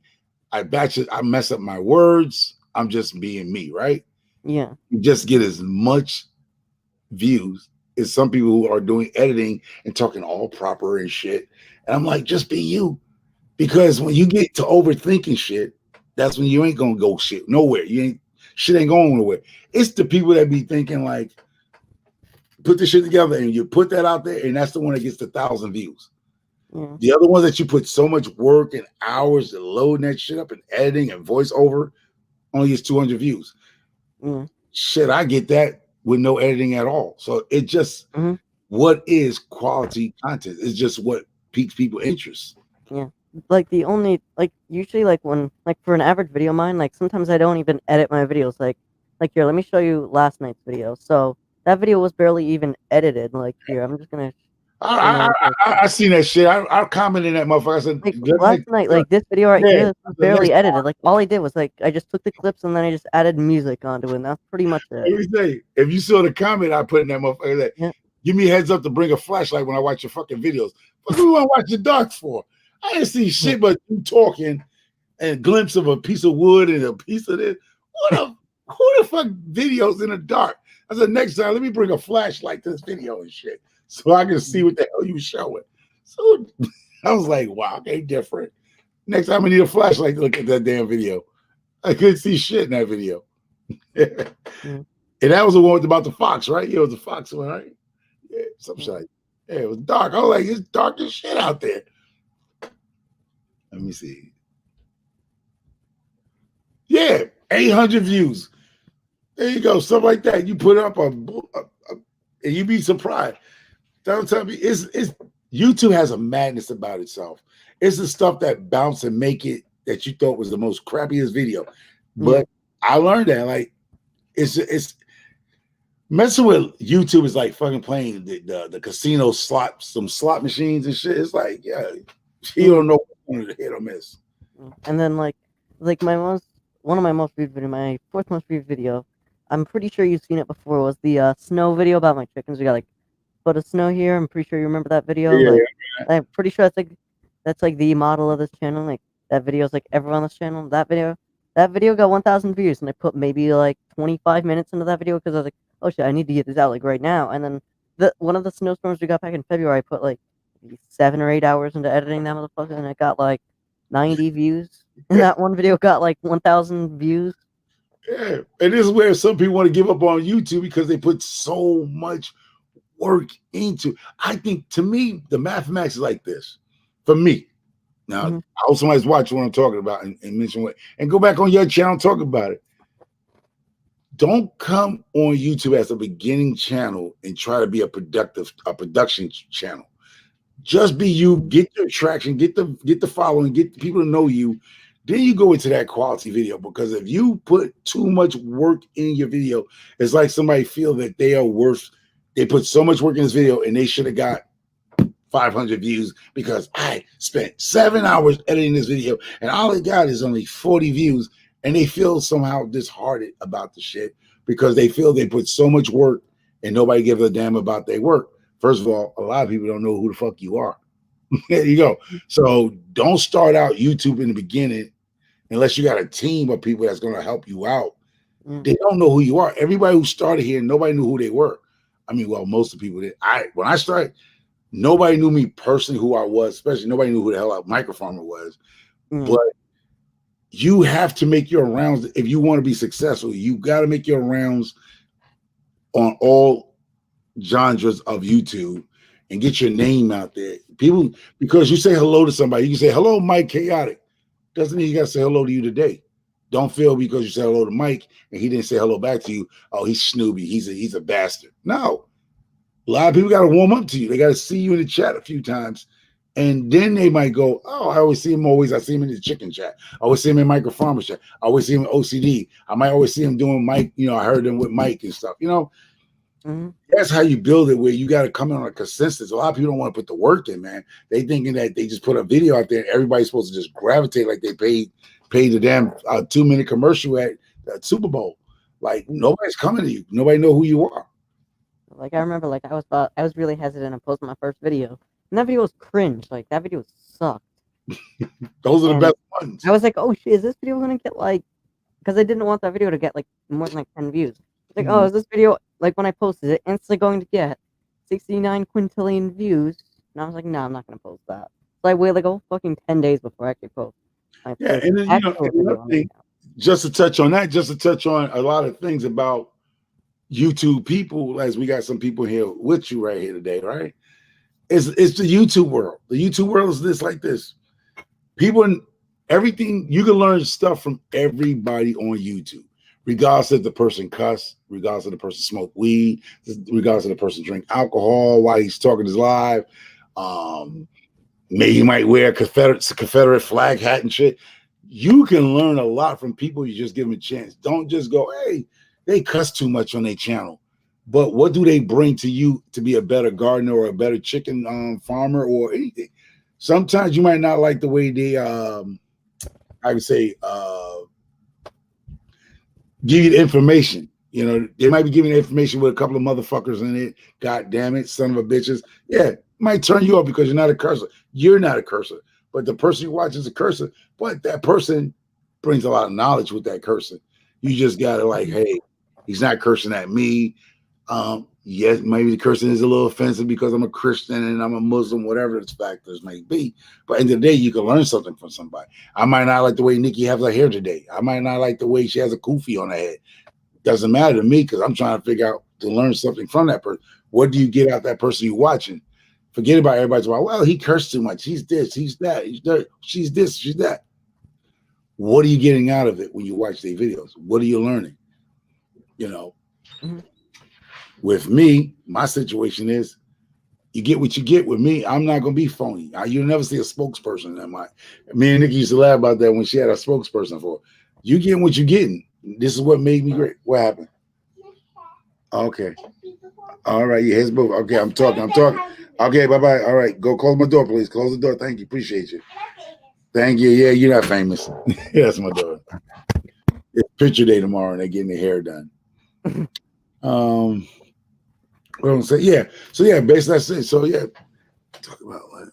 I batch it. I mess up my words. I'm just being me. Right? Yeah. You just get as much views as some people who are doing editing and talking all proper and shit. And I'm like, just be you. Because when you get to overthinking shit, that's when you ain't gonna go shit nowhere. You ain't shit ain't going nowhere. It's the people that be thinking like, put this shit together and you put that out there, and that's the one that gets 1,000 views. Yeah. The other ones that you put so much work and hours and loading that shit up and editing and voiceover only gets 200 views. Yeah. Shit, I get that with no editing at all. So it just Hmm. what is quality content? It's just what piques people's interest. Yeah. Like the only like usually like when like for an average video of mine, like sometimes I don't even edit my videos. Like here, let me show you last night's video. So that video was barely even edited. Like here, I'm just gonna show my I, entire I seen that shit. I commented that motherfucker. I said, like "Let last me night, like this video right yeah, here, this was the next barely edited. Like all I did was like I just took the clips and then I just added music onto it. And that's pretty much it. let me say, if you saw the comment I put in that motherfucker, that Yeah. give me a heads up to bring a flashlight when I watch your fucking videos. What do we want to watch the dark for? I didn't see Yeah. shit but you talking and a glimpse of a piece of wood and a piece of this. What a who the fuck videos in the dark? I said next time let me bring a flashlight to this video and shit so I can see what the hell you showing. So I was like, wow, okay, different. Next time I need a flashlight to look at that damn video. I couldn't see shit in that video. Yeah. And that was the one about the fox, right? Yeah, it was the fox one, right? Yeah, some Yeah. shit. Yeah, it was dark. I was like, it's dark as shit out there. Let me see. Yeah, 800 views. There you go, stuff like that. You put up and you be surprised. Don't tell me it's YouTube has a madness about itself. It's the stuff that bounce and make it that you thought was the most crappiest video. Yeah. But I learned that like it's messing with YouTube is like fucking playing the casino some slot machines and shit. It's like, yeah, you Yeah. don't know what's going to hit or miss. And then like my most one of my most viewed video, my fourth most viewed video. I'm pretty sure you've seen it before. Was the snow video about my chickens? We got like foot of snow here. I'm pretty sure you remember that video. Yeah, Like I'm pretty sure that's like the model of this channel. Like that video is like everyone on this channel. That video. That video got 1,000 views, and I put maybe like 25 minutes into that video because I was like, oh shit, I need to get this out like right now. And then one of the snowstorms we got back in February, I put like maybe 7 or 8 hours into editing that motherfucker, and it got like 90 views. And that one video got like 1,000 views. Yeah, and this is where some people want to give up on YouTube because they put so much work into. I think, to me, the mathematics is like this. For me, now, I hope somebody's watching what I'm talking about and mention what, and go back on your channel and talk about it. Don't come on YouTube as a beginning channel and try to be a production channel. Just be you, get your traction, get the following, get the people to know you. Then you go into that quality video, because if you put too much work in your video, it's like somebody feel that they are worth. They put so much work in this video and they should have got 500 views because I spent 7 hours editing this video and all it got is only 40 views, and they feel somehow disheartened about the shit because they feel they put so much work and nobody gives a damn about their work. First of all, a lot of people don't know who the fuck you are. There you go. So don't start out YouTube in the beginning unless you got a team of people that's going to help you out. They don't know who you are. Everybody who started here, nobody knew who they were. I mean, well, most of the people did. When I started, nobody knew me personally, who I was, especially nobody knew who the hell a microfarmer was. But you have to make your rounds. If you want to be successful, you got to make your rounds on all genres of YouTube and get your name out there. People, because you say hello to somebody, you can say, hello, Mike Chaotic. Doesn't mean you got to say hello to you today. Don't feel because you said hello to Mike and he didn't say hello back to you, oh, he's Snoopy, he's a bastard. No. A lot of people got to warm up to you. They got to see you in the chat a few times. And then they might go, oh, I see him in the chicken chat. I always see him in Micro Farmer chat. I always see him in OCD. I might always see him doing Mike. I heard him with Mike and stuff. That's how you build it, where you got to come in on a consensus. A lot of people don't want to put the work in, man. They thinking that they just put a video out there and everybody's supposed to just gravitate like they paid the damn 2-minute commercial at the Super Bowl. Like, nobody's coming to you. Nobody know who you are. Like, I remember, like, I was really hesitant to post my first video, and that video was cringe. Like, that video sucked. Those are the best ones. I was like, oh shit, is this video gonna get like? Because I didn't want that video to get like more than like 10 views. It's like, oh, is this video, like, when I posted it, instantly going to get 69 quintillion views? And I was like, no, I'm not gonna post that. So I waited like a fucking 10 days before I actually post. Yeah, and then just to touch on that, just to touch on a lot of things about YouTube people, as we got some people here with you right here today, right? It's the YouTube world. The YouTube world is this, like this. People and everything, you can learn stuff from everybody on YouTube, regardless if the person cuss, regardless if the person smoke weed, regardless if the person drink alcohol while he's talking his live. Maybe he might wear a Confederate flag hat and shit. You can learn a lot from people. You just give them a chance. Don't just go, hey, they cuss too much on their channel. But what do they bring to you to be a better gardener or a better chicken farmer or anything? Sometimes you might not like the way they, I would say, give you the information. They might be giving the information with a couple of motherfuckers in it. God damn it, son of a bitches. Yeah, it might turn you off because you're not a cursor. You're not a cursor, but the person you watch is a cursor. But that person brings a lot of knowledge with that cursor. You just gotta like, hey, he's not cursing at me. Yes, maybe the cursing is a little offensive because I'm a Christian and I'm a Muslim, whatever the factors may be. But at the end of the day, you can learn something from somebody. I might not like the way Nikki has her hair today. I might not like the way she has a kufi on her head. Doesn't matter to me because I'm trying to figure out to learn something from that person. What do you get out that person you're watching? Forget about everybody's about, well, he cursed too much. He's this, he's that, he's that, she's this, she's that. What are you getting out of it when you watch their videos? What are you learning? With me, my situation is you get what you get. With me, I'm not going to be phony. You'll never see a spokesperson. Me and Nikki used to laugh about that when she had a spokesperson for her. You getting what you're getting. This is what made me great. What happened? Okay. All right. Yeah, his move. Okay, I'm talking. Okay, bye-bye. All right, go close my door, please. Close the door. Thank you. Appreciate you. Thank you. Yeah, you're not famous. That's my daughter. It's picture day tomorrow, and they're getting their hair done. What I'm saying, yeah. So yeah, basically that's it. So yeah, talk about what.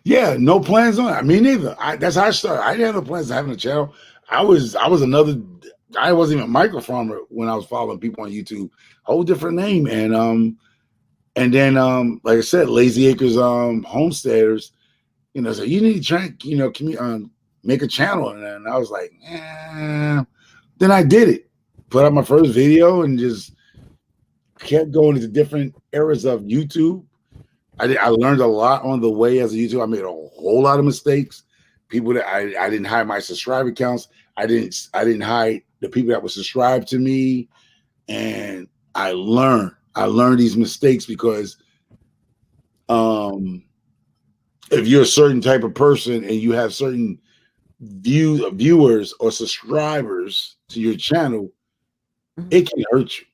Yeah, no plans on it. Me neither. That's how I started. I didn't have no plans of having a channel. I was another. I wasn't even a micro farmer when I was following people on YouTube. Whole different name, and then like I said, Lazy Acres homesteaders. So you need to try. Can you make a channel? And then I was like, Then I did it. Put out my first video and just kept going into different eras of YouTube. I learned a lot on the way as a YouTuber. I made a whole lot of mistakes. People that I didn't hide my subscriber counts. I didn't hide the people that were subscribed to me, and I learned these mistakes because if you're a certain type of person and you have certain viewers or subscribers to your channel, it can hurt you.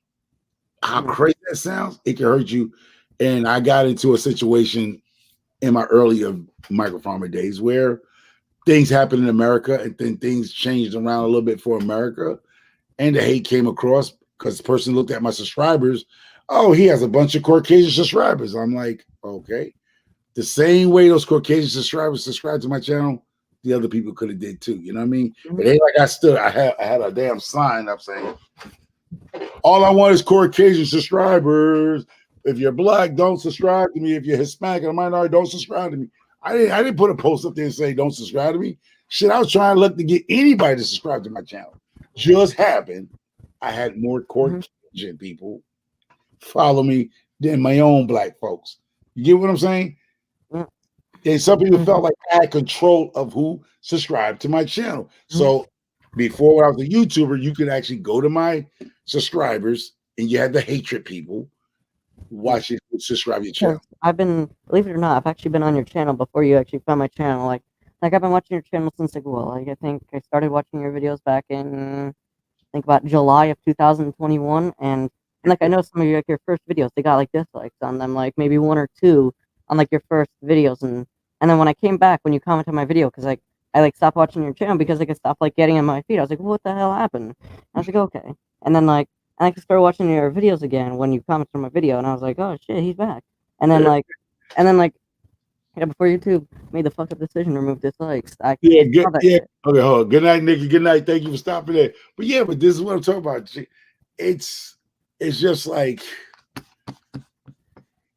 How crazy that sounds, it can hurt you. And I got into a situation in my earlier micro farmer days where things happened in America and then things changed around a little bit for America. And the hate came across because the person looked at my subscribers. Oh, he has a bunch of Caucasian subscribers. I'm like, okay. The same way those Caucasian subscribers subscribe to my channel, the other people could have did too. You know what I mean? It ain't like I had a damn sign up saying, all I want is Caucasian subscribers. If you're black, don't subscribe to me. If you're Hispanic or minority, don't subscribe to me. I didn't put a post up there and say don't subscribe to me. Shit, I was trying to look to get anybody to subscribe to my channel. Just happened I had more Caucasian people follow me than my own black folks. You get what I'm saying? And some people felt like I had control of who subscribed to my channel. So before, when I was a YouTuber, you could actually go to my subscribers and you had the hatred people watch it, subscribe to your channel. I've been, believe it or not, I've actually been on your channel before you actually found my channel. Like I've been watching your channel since I think I started watching your videos back in about July of 2021, and like I know some of your first videos, they got like dislikes on them, like maybe 1 or 2 on like your first videos, and then when I came back, when you commented on my video, because I stopped watching your channel because I stopped like getting in my feed. I was like, what the hell happened? I was like, okay, and then like I started watching your videos again when you commented on my video, and I was like, oh shit, he's back, and then like before YouTube made the fuck up decision to remove dislikes. Okay, hold on. Good night, Nikki. Good night. Thank you for stopping there. But this is what I'm talking about. It's just like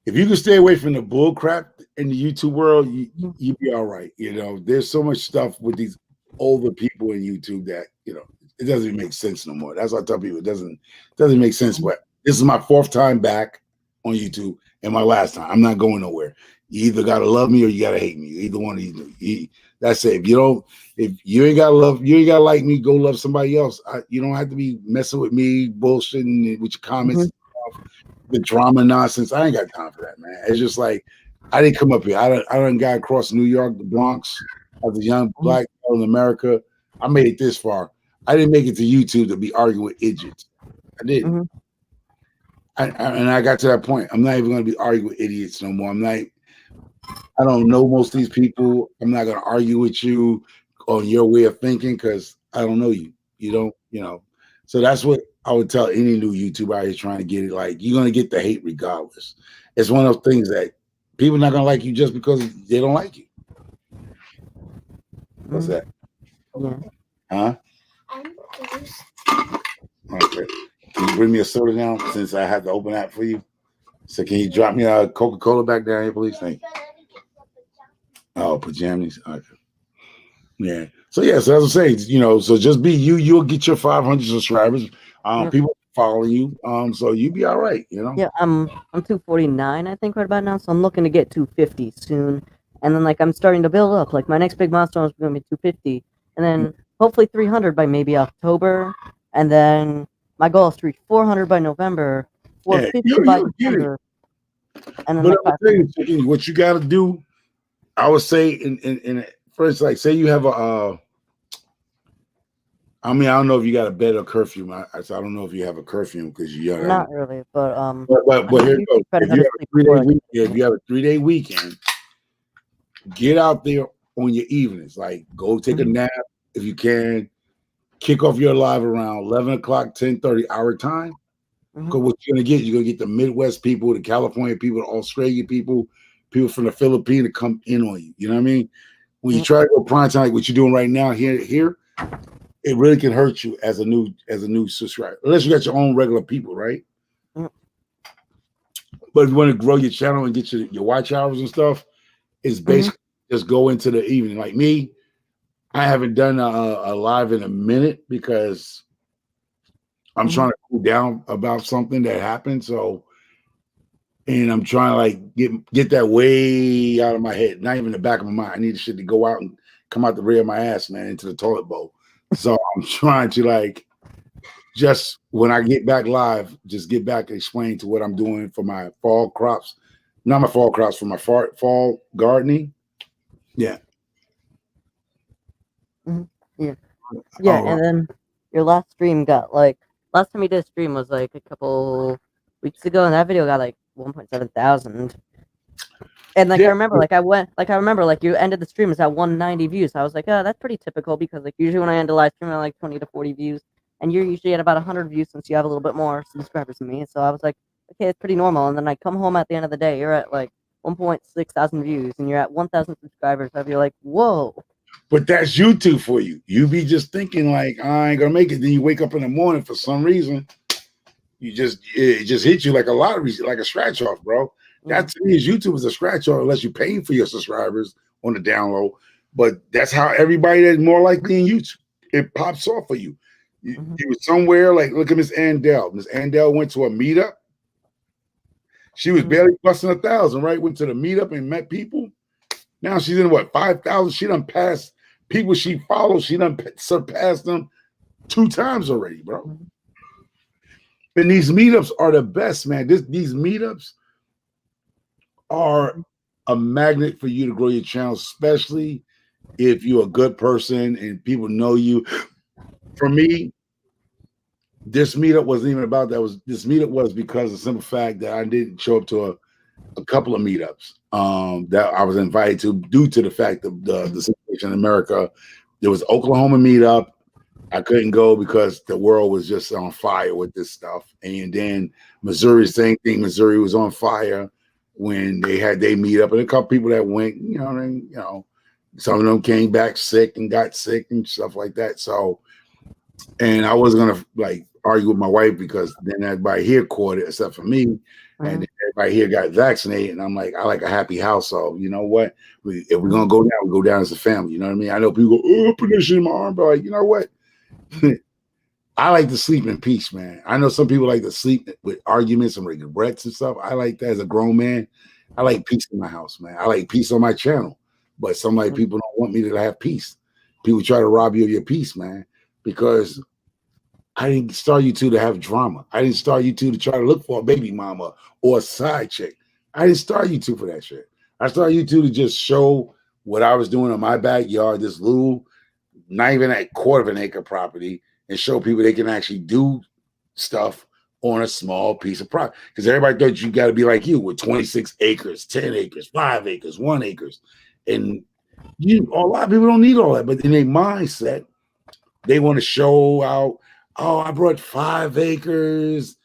if you can stay away from the bull crap in the YouTube world, you be all right. There's so much stuff with these older people in YouTube that it doesn't even make sense no more. That's what I tell people. It doesn't make sense. But this is my 4th time back on YouTube and my last time. I'm not going nowhere. You either gotta love me or you gotta hate me. Either one of you. That's it. If you ain't gotta love, you ain't gotta like me, go love somebody else. You don't have to be messing with me, bullshitting with your comments, the drama nonsense. I ain't got time for that, man. It's just like I didn't come up here. I done got across New York, the Bronx, as a young black girl in America. I made it this far. I didn't make it to YouTube to be arguing with idiots. I didn't. And I got to that point. I'm not even going to be arguing with idiots no more. I don't know most of these people. I'm not going to argue with you on your way of thinking because I don't know you. You don't, So that's what I would tell any new YouTuber out here trying to get it. Like, you're going to get the hate regardless. It's one of those things that people are not going to like you just because they don't like you. What's that? Yeah. Huh? Okay. Can you bring me a soda now since I have to open that for you? So can you drop me a Coca-Cola back down here, please? Thank you. Oh, pajamas. Okay. Yeah. So as I'm saying, so just be you. You'll get your 500 subscribers. People following you. So you be all right. Yeah. I'm 249, I think, right about now. So I'm looking to get 250 soon. And then I'm starting to build up. Like my next big milestone is going to be 250, and then hopefully 300 by maybe October. And then my goal is to reach 400 by November, 450 by December. And then what you got to do, I would say, in first, like, say you have I don't know if you got a bed or curfew. I don't know if you have a curfew because you're young. Not really, but here you go. If you have a 3-day weekend, get out there on your evenings. Like, go take a nap if you can. Kick off your live around 11 o'clock, 10:30 our time. Because what you're going to get the Midwest people, the California people, the Australia people. people from the Philippines to come in on you. You know what I mean? When you Mm. try to go prime time like what you're doing right now here, it really can hurt you as a new subscriber. Unless you got your own regular people, right? Mm. But if you want to grow your channel and get your watch hours and stuff, it's basically just go into the evening. Like me, I haven't done a live in a minute because I'm trying to cool down about something that happened. So, and I'm trying to like get that way out of my head, not even the back of my mind. I need the shit to go out and come out the rear of my ass, man, into the toilet bowl. So I'm trying to like just when I get back live, just get back and explain to what I'm doing for my fall crops, not my fall crops, for my fall gardening. Yeah. Yeah. Yeah, and then your last stream got like last time you did a stream was like a couple weeks ago, and that video got like 1.7 thousand. And like Yeah. I remember, like you ended the stream is at 190 views. I was like, oh, that's pretty typical because like usually when I end a live stream, I like 20 to 40 views, and you're usually at about 100 views since you have a little bit more subscribers than me. So I was like, okay, it's pretty normal. And then I come home at the end of the day, you're at like 1.6 thousand views, and you're at 1,000 subscribers. I'd be like, whoa. But that's YouTube for you. You be just thinking like, I ain't gonna make it. Then you wake up in the morning for some reason, it just hits you like a lottery, like a scratch off, bro. That to me is YouTube is a scratch off unless you're paying for your subscribers on the download. But that's how everybody that's more likely in YouTube, it pops off for you. You was somewhere like look at Miss Andell. Miss Andell went to a meetup. She was barely busting 1,000, right? Went to the meetup and met people. Now she's in what 5,000. She done passed people she follows. She done surpassed them 2 times already, bro. And these meetups are the best, man. These meetups are a magnet for you to grow your channel, especially if you're a good person and people know you. For me, this meetup wasn't even about that. This meetup was because of the simple fact that I didn't show up to a couple of meetups that I was invited to due to the fact of the situation in America. There was Oklahoma meetup. I couldn't go because the world was just on fire with this stuff. And then Missouri, same thing. Missouri was on fire when they had their meetup, and a couple people that went, some of them came back sick and got sick and stuff like that. So, and I wasn't gonna like argue with my wife because then everybody here caught it except for me, and everybody here got vaccinated. And I'm like, I like a happy household. You know what? If we're gonna go down, we go down as a family. You know what I mean? I know people go, oh, put this shit in my arm, but like, you know what? I like to sleep in peace, man. I know some people like to sleep with arguments and regrets and stuff. I like that as a grown man. I like peace in my house, man. I like peace on my channel. But some like people don't want me to have peace. People try to rob you of your peace, man, because I didn't start you two to have drama. I didn't start you two to try to look for a baby mama or a side chick. I didn't start you two for that shit. I started you two to just show what I was doing in my backyard, this little, not even a quarter of an acre property, and show people they can actually do stuff on a small piece of property. Because everybody thought you got to be like you with 26 acres, 10 acres, 5 acres, 1 acres. And a lot of people don't need all that, but in their mindset, they want to show out, oh, I brought 5 acres.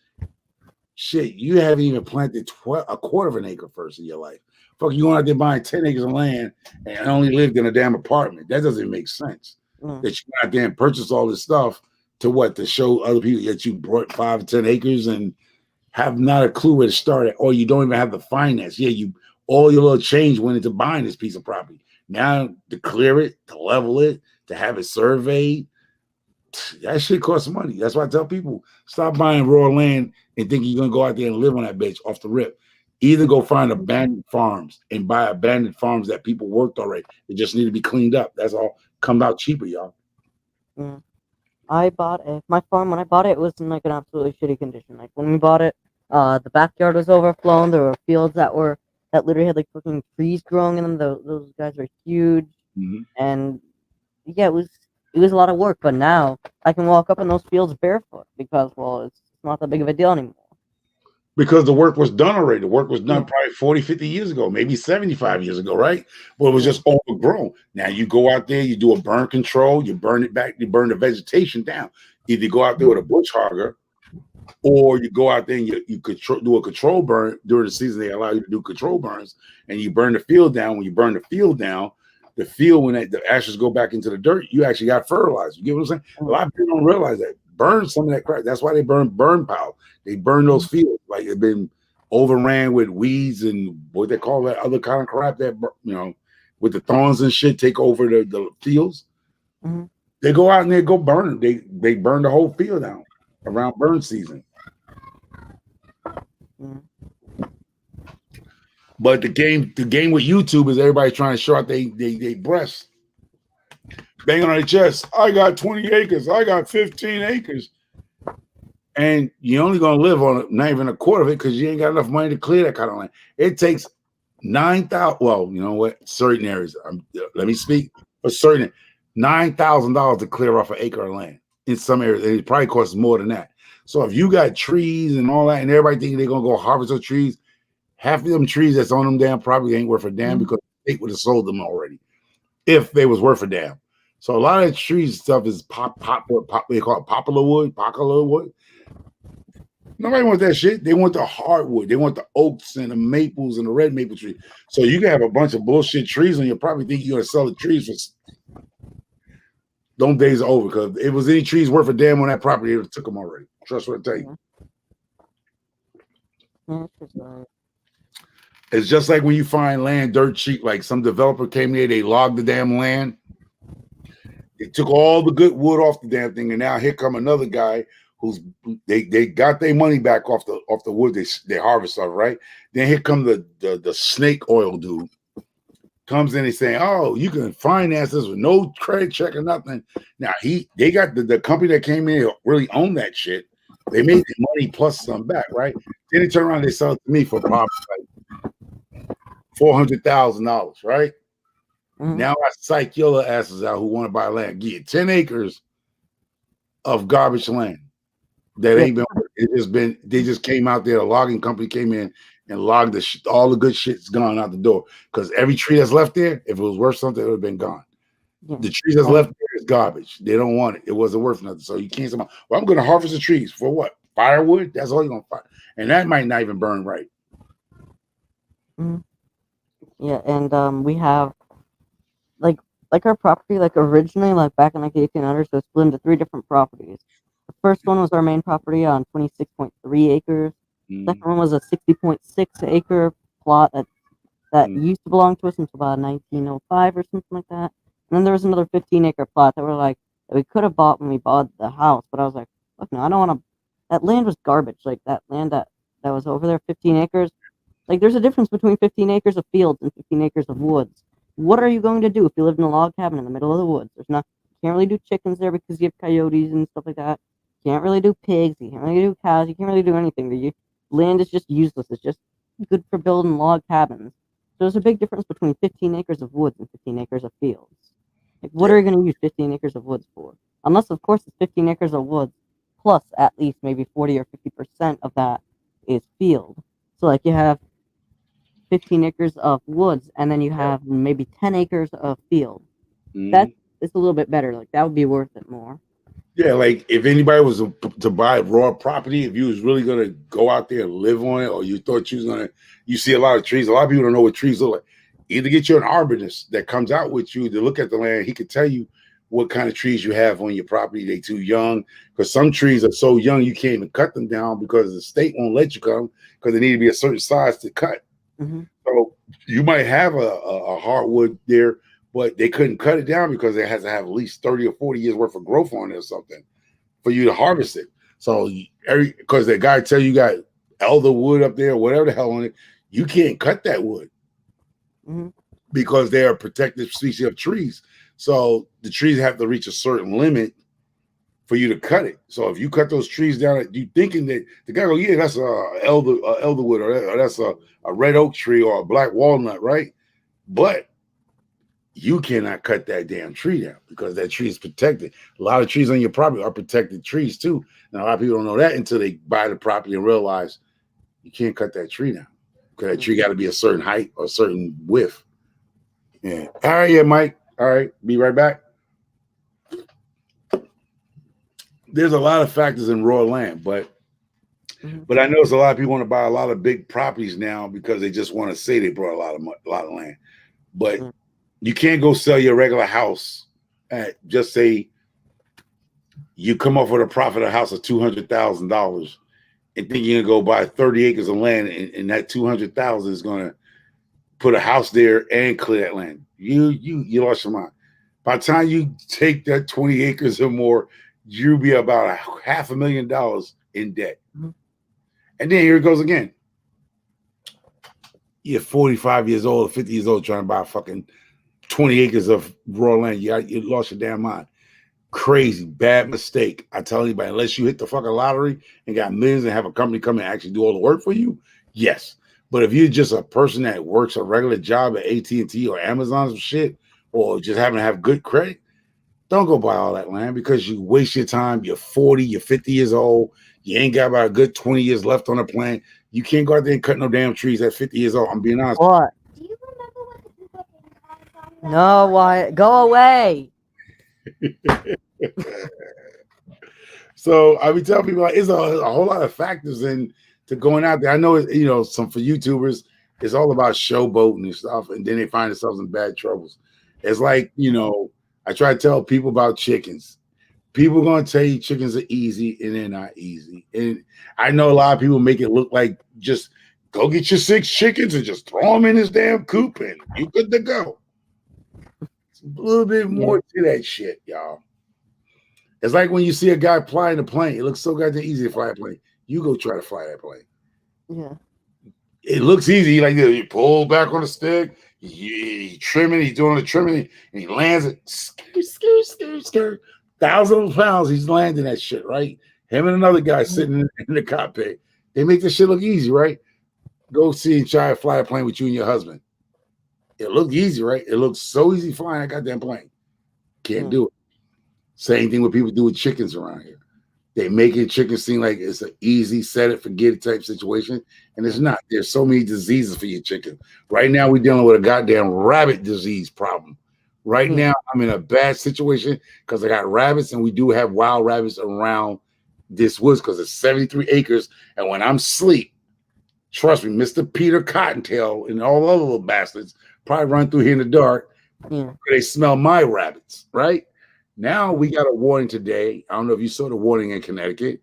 Shit, you haven't even planted a quarter of an acre first in your life. Fuck, you going out there buying 10 acres of land and only lived in a damn apartment. That doesn't make sense. That you go out there and purchase all this stuff to show other people that you brought 5 or 10 acres and have not a clue where to start at, or you don't even have the finance. Yeah, all your little change went into buying this piece of property. Now to clear it, to level it, to have it surveyed, that shit costs money. That's why I tell people, stop buying raw land and thinking you're gonna go out there and live on that bitch off the rip. Either go find abandoned farms and buy abandoned farms that people worked already. They just need to be cleaned up. That's all. Come out cheaper, y'all. I bought my farm. When I bought it, it was in like an absolutely shitty condition. Like when we bought it, the backyard was overflown. There were fields that literally had like fucking trees growing in them. Those guys are huge, and yeah, it was a lot of work. But now I can walk up in those fields barefoot because it's not that big of a deal anymore. Because the work was done already. The work was done probably 40, 50 years ago, maybe 75 years ago, right? But it was just overgrown. Now you go out there, you do a burn control, you burn it back, you burn the vegetation down. Either go out there with a bush hogger Or you go out there and you do a control burn during the season. They allow you to do control burns, and you burn the field down. When you burn the field down, the field when the ashes go back into the dirt, you actually got fertilizer. You get what I'm saying? A lot of people don't realize that. Burn some of that crap. That's why they burn pile. They burn those fields like it's been overran with weeds and what they call that other kind of crap that with the thorns and shit take over the fields. Mm-hmm. They go out and they go burn. They burn the whole field down around burn season. Mm-hmm. But the game with YouTube is everybody trying to show out they breasts, banging on their chest. I got 20 acres. I got 15 acres, and you're only gonna live on not even a quarter of it because you ain't got enough money to clear that kind of land. It takes 9,000. Well, you know what? Certain areas. Let me speak for certain. $9,000 to clear off an acre of land. In some areas, it probably costs more than that. So if you got trees and all that, and everybody thinking they're gonna go harvest those trees. Half of them trees that's on them damn property ain't worth a damn because the state would have sold them already if they was worth a damn. So a lot of the trees stuff is they call it popular wood. Nobody wants that shit. They want the hardwood. They want the oaks and the maples and the red maple tree. So you can have a bunch of bullshit trees on your property. Think you're gonna sell the trees for? Them days are over because if it was any trees worth a damn on that property, it took them already. Trust what I tell you. It's just like when you find land dirt cheap, like some developer came there, they logged the damn land. They took all the good wood off the damn thing, and now here come another guy who's they got their money back off the wood they harvest off, right? Then here come the snake oil dude. Comes in and saying, "Oh, you can finance this with no credit check or nothing." Now they got the company that came in really owned that shit. They made the money plus some back, right? Then they turn around and they sell it to me for probably like $400,000, right? Mm-hmm. Now I psych your asses out who want to buy land. Get 10 acres of garbage land that ain't been. They just came out there. A logging company came in and logged all the good shit's gone out the door because every tree that's left there, if it was worth something, it would have been gone. Yeah. The trees that's left there is garbage. They don't want it. It wasn't worth nothing. So you can't say, "Well, I'm going to harvest the trees for what? Firewood? That's all you're going to find, and that might not even burn right." Mm-hmm. Yeah, and we have like our property, like originally, like back in like the 1800s, it was split into 3 different properties. The first one was our main property on 26.3 acres. The second one was a 60.6 acre plot that used to belong to us until about 1905 or something like that. And then there was another 15 acre plot that we could have bought when we bought the house, but I was like, look, no, I don't want to. That land was garbage. Like that land that was over there, 15 acres. Like there's a difference between 15 acres of fields and 15 acres of woods. What are you going to do if you lived in a log cabin in the middle of the woods? You can't really do chickens there because you have coyotes and stuff like that. You can't really do pigs. You can't really do cows. You can't really do anything. Land is just useless. It's just good for building log cabins. So there's a big difference between 15 acres of woods and 15 acres of fields. Like, what are you going to use 15 acres of woods for? Unless, of course, it's 15 acres of woods, plus at least maybe 40 or 50% of that is field. So, like, you have 15 acres of woods, and then you have maybe 10 acres of field. That's a little bit better. Like, that would be worth it more. Yeah, like if anybody was to buy raw property, if you was really gonna go out there and live on it, or you thought you was gonna, you see a lot of trees. A lot of people don't know what trees look like. Either get you an arborist that comes out with you to look at the land. He could tell you what kind of trees you have on your property. They too young because some trees are so young you can't even cut them down because the state won't let you cut them because they need to be a certain size to cut. Mm-hmm. So you might have a hardwood there, but they couldn't cut it down because it has to have at least 30 or 40 years worth of growth on it or something for you to harvest it. So because that guy tell you got elder wood up there, whatever the hell on it, you can't cut that wood because they are a protected species of trees. So the trees have to reach a certain limit for you to cut it. So if you cut those trees down, you thinking that the guy go, yeah, that's a elder wood, or that's a red oak tree or a black walnut, right? But you cannot cut that damn tree down because that tree is protected. A lot of trees on your property are protected trees too. And a lot of people don't know that until they buy the property and realize you can't cut that tree down because that tree got to be a certain height or a certain width. Yeah. All right, yeah, Mike. All right, be right back. There's a lot of factors in raw land, but Mhm. But I notice a lot of people want to buy a lot of big properties now because they just want to say they brought a lot of land. But Mm. you can't go sell your regular house at just say you come up with a profit of a house of $200,000 and think you're gonna go buy 30 acres of land and that 200,000 is gonna put a house there and clear that land. You lost your mind. By the time you take that 20 acres or more, you'll be about $500,000 in debt. Mhm. And then here it goes again. You're 45 years old or 50 years old trying to buy fucking 20 acres of raw land. You lost your damn mind. Crazy, bad mistake. I tell anybody, unless you hit the fucking lottery and got millions and have a company come and actually do all the work for you, yes. But if you're just a person that works a regular job at AT&T or Amazon or shit, or just happen to have good credit, don't go buy all that land because you waste your time. You're 40, you're 50 years old. You ain't got about a good 20 years left on the plan. You can't go out there and cut no damn trees at 50 years old. I'm being honest. What? Do you remember what the people think on No, why? Go away. So I be telling people like it's a whole lot of factors in to going out there. I know some for YouTubers, it's all about showboating and stuff, and then they find themselves in bad troubles. It's like I try to tell people about chickens. People are gonna tell you chickens are easy, and they're not easy. And I know a lot of people make it look like just go get your 6 chickens and just throw them in this damn coop, and you good to go. It's a little bit more to that shit, y'all. It's like when you see a guy flying a plane. It looks so goddamn easy to fly a plane. You go try to fly that plane. Yeah. It looks easy. Like you pull back on the stick, you trim it, he's doing the trimming, and he lands it. Skirt. Thousands of pounds, he's landing that shit, right? Him and another guy sitting in the cockpit. They make this shit look easy, right? Go see and try to fly a plane with you and your husband. It looked easy, right? It looks so easy flying a goddamn plane. Can't do it. Same thing what people do with chickens around here. They make it chicken seem like it's an easy set it, forget it type situation. And it's not. There's so many diseases for your chicken. Right now, we're dealing with a goddamn rabbit disease problem. Right now, I'm in a bad situation because I got rabbits and we do have wild rabbits around this woods because it's 73 acres. And when I'm asleep, trust me, Mr. Peter Cottontail and all the other little bastards probably run through here in the dark. They smell my rabbits, right? Now we got a warning today. I don't know if you saw the warning in Connecticut.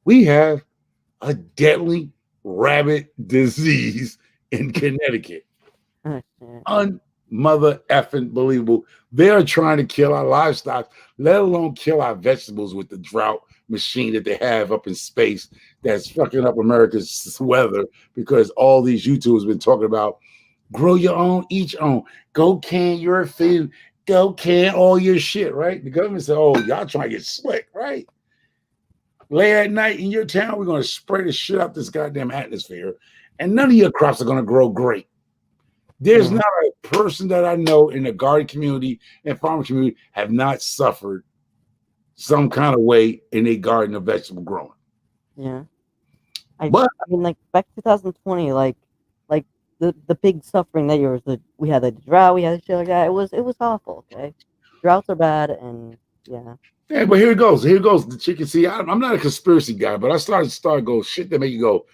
We have a deadly rabbit disease in Connecticut. Unmother effing believable. They are trying to kill our livestock, let alone kill our vegetables with the drought machine that they have up in space that's fucking up America's weather because all these YouTubers been talking about grow your own, eat your own, go can your food. Go can all your shit, right? The government said, oh, y'all trying to get slick, right? Late at night in your town, we're going to spray the shit out this goddamn atmosphere, and none of your crops are going to grow great. There's not a person that I know in the garden community and farming community have not suffered some kind of way in a garden of vegetable growing. Yeah. I mean, like back 2020, like the big suffering that year was we had the drought, we had shit like that. It was awful. Okay, droughts are bad, and yeah. Yeah, but here it goes. Here goes the chicken. See, I'm not a conspiracy guy, but I started go shit that make you go,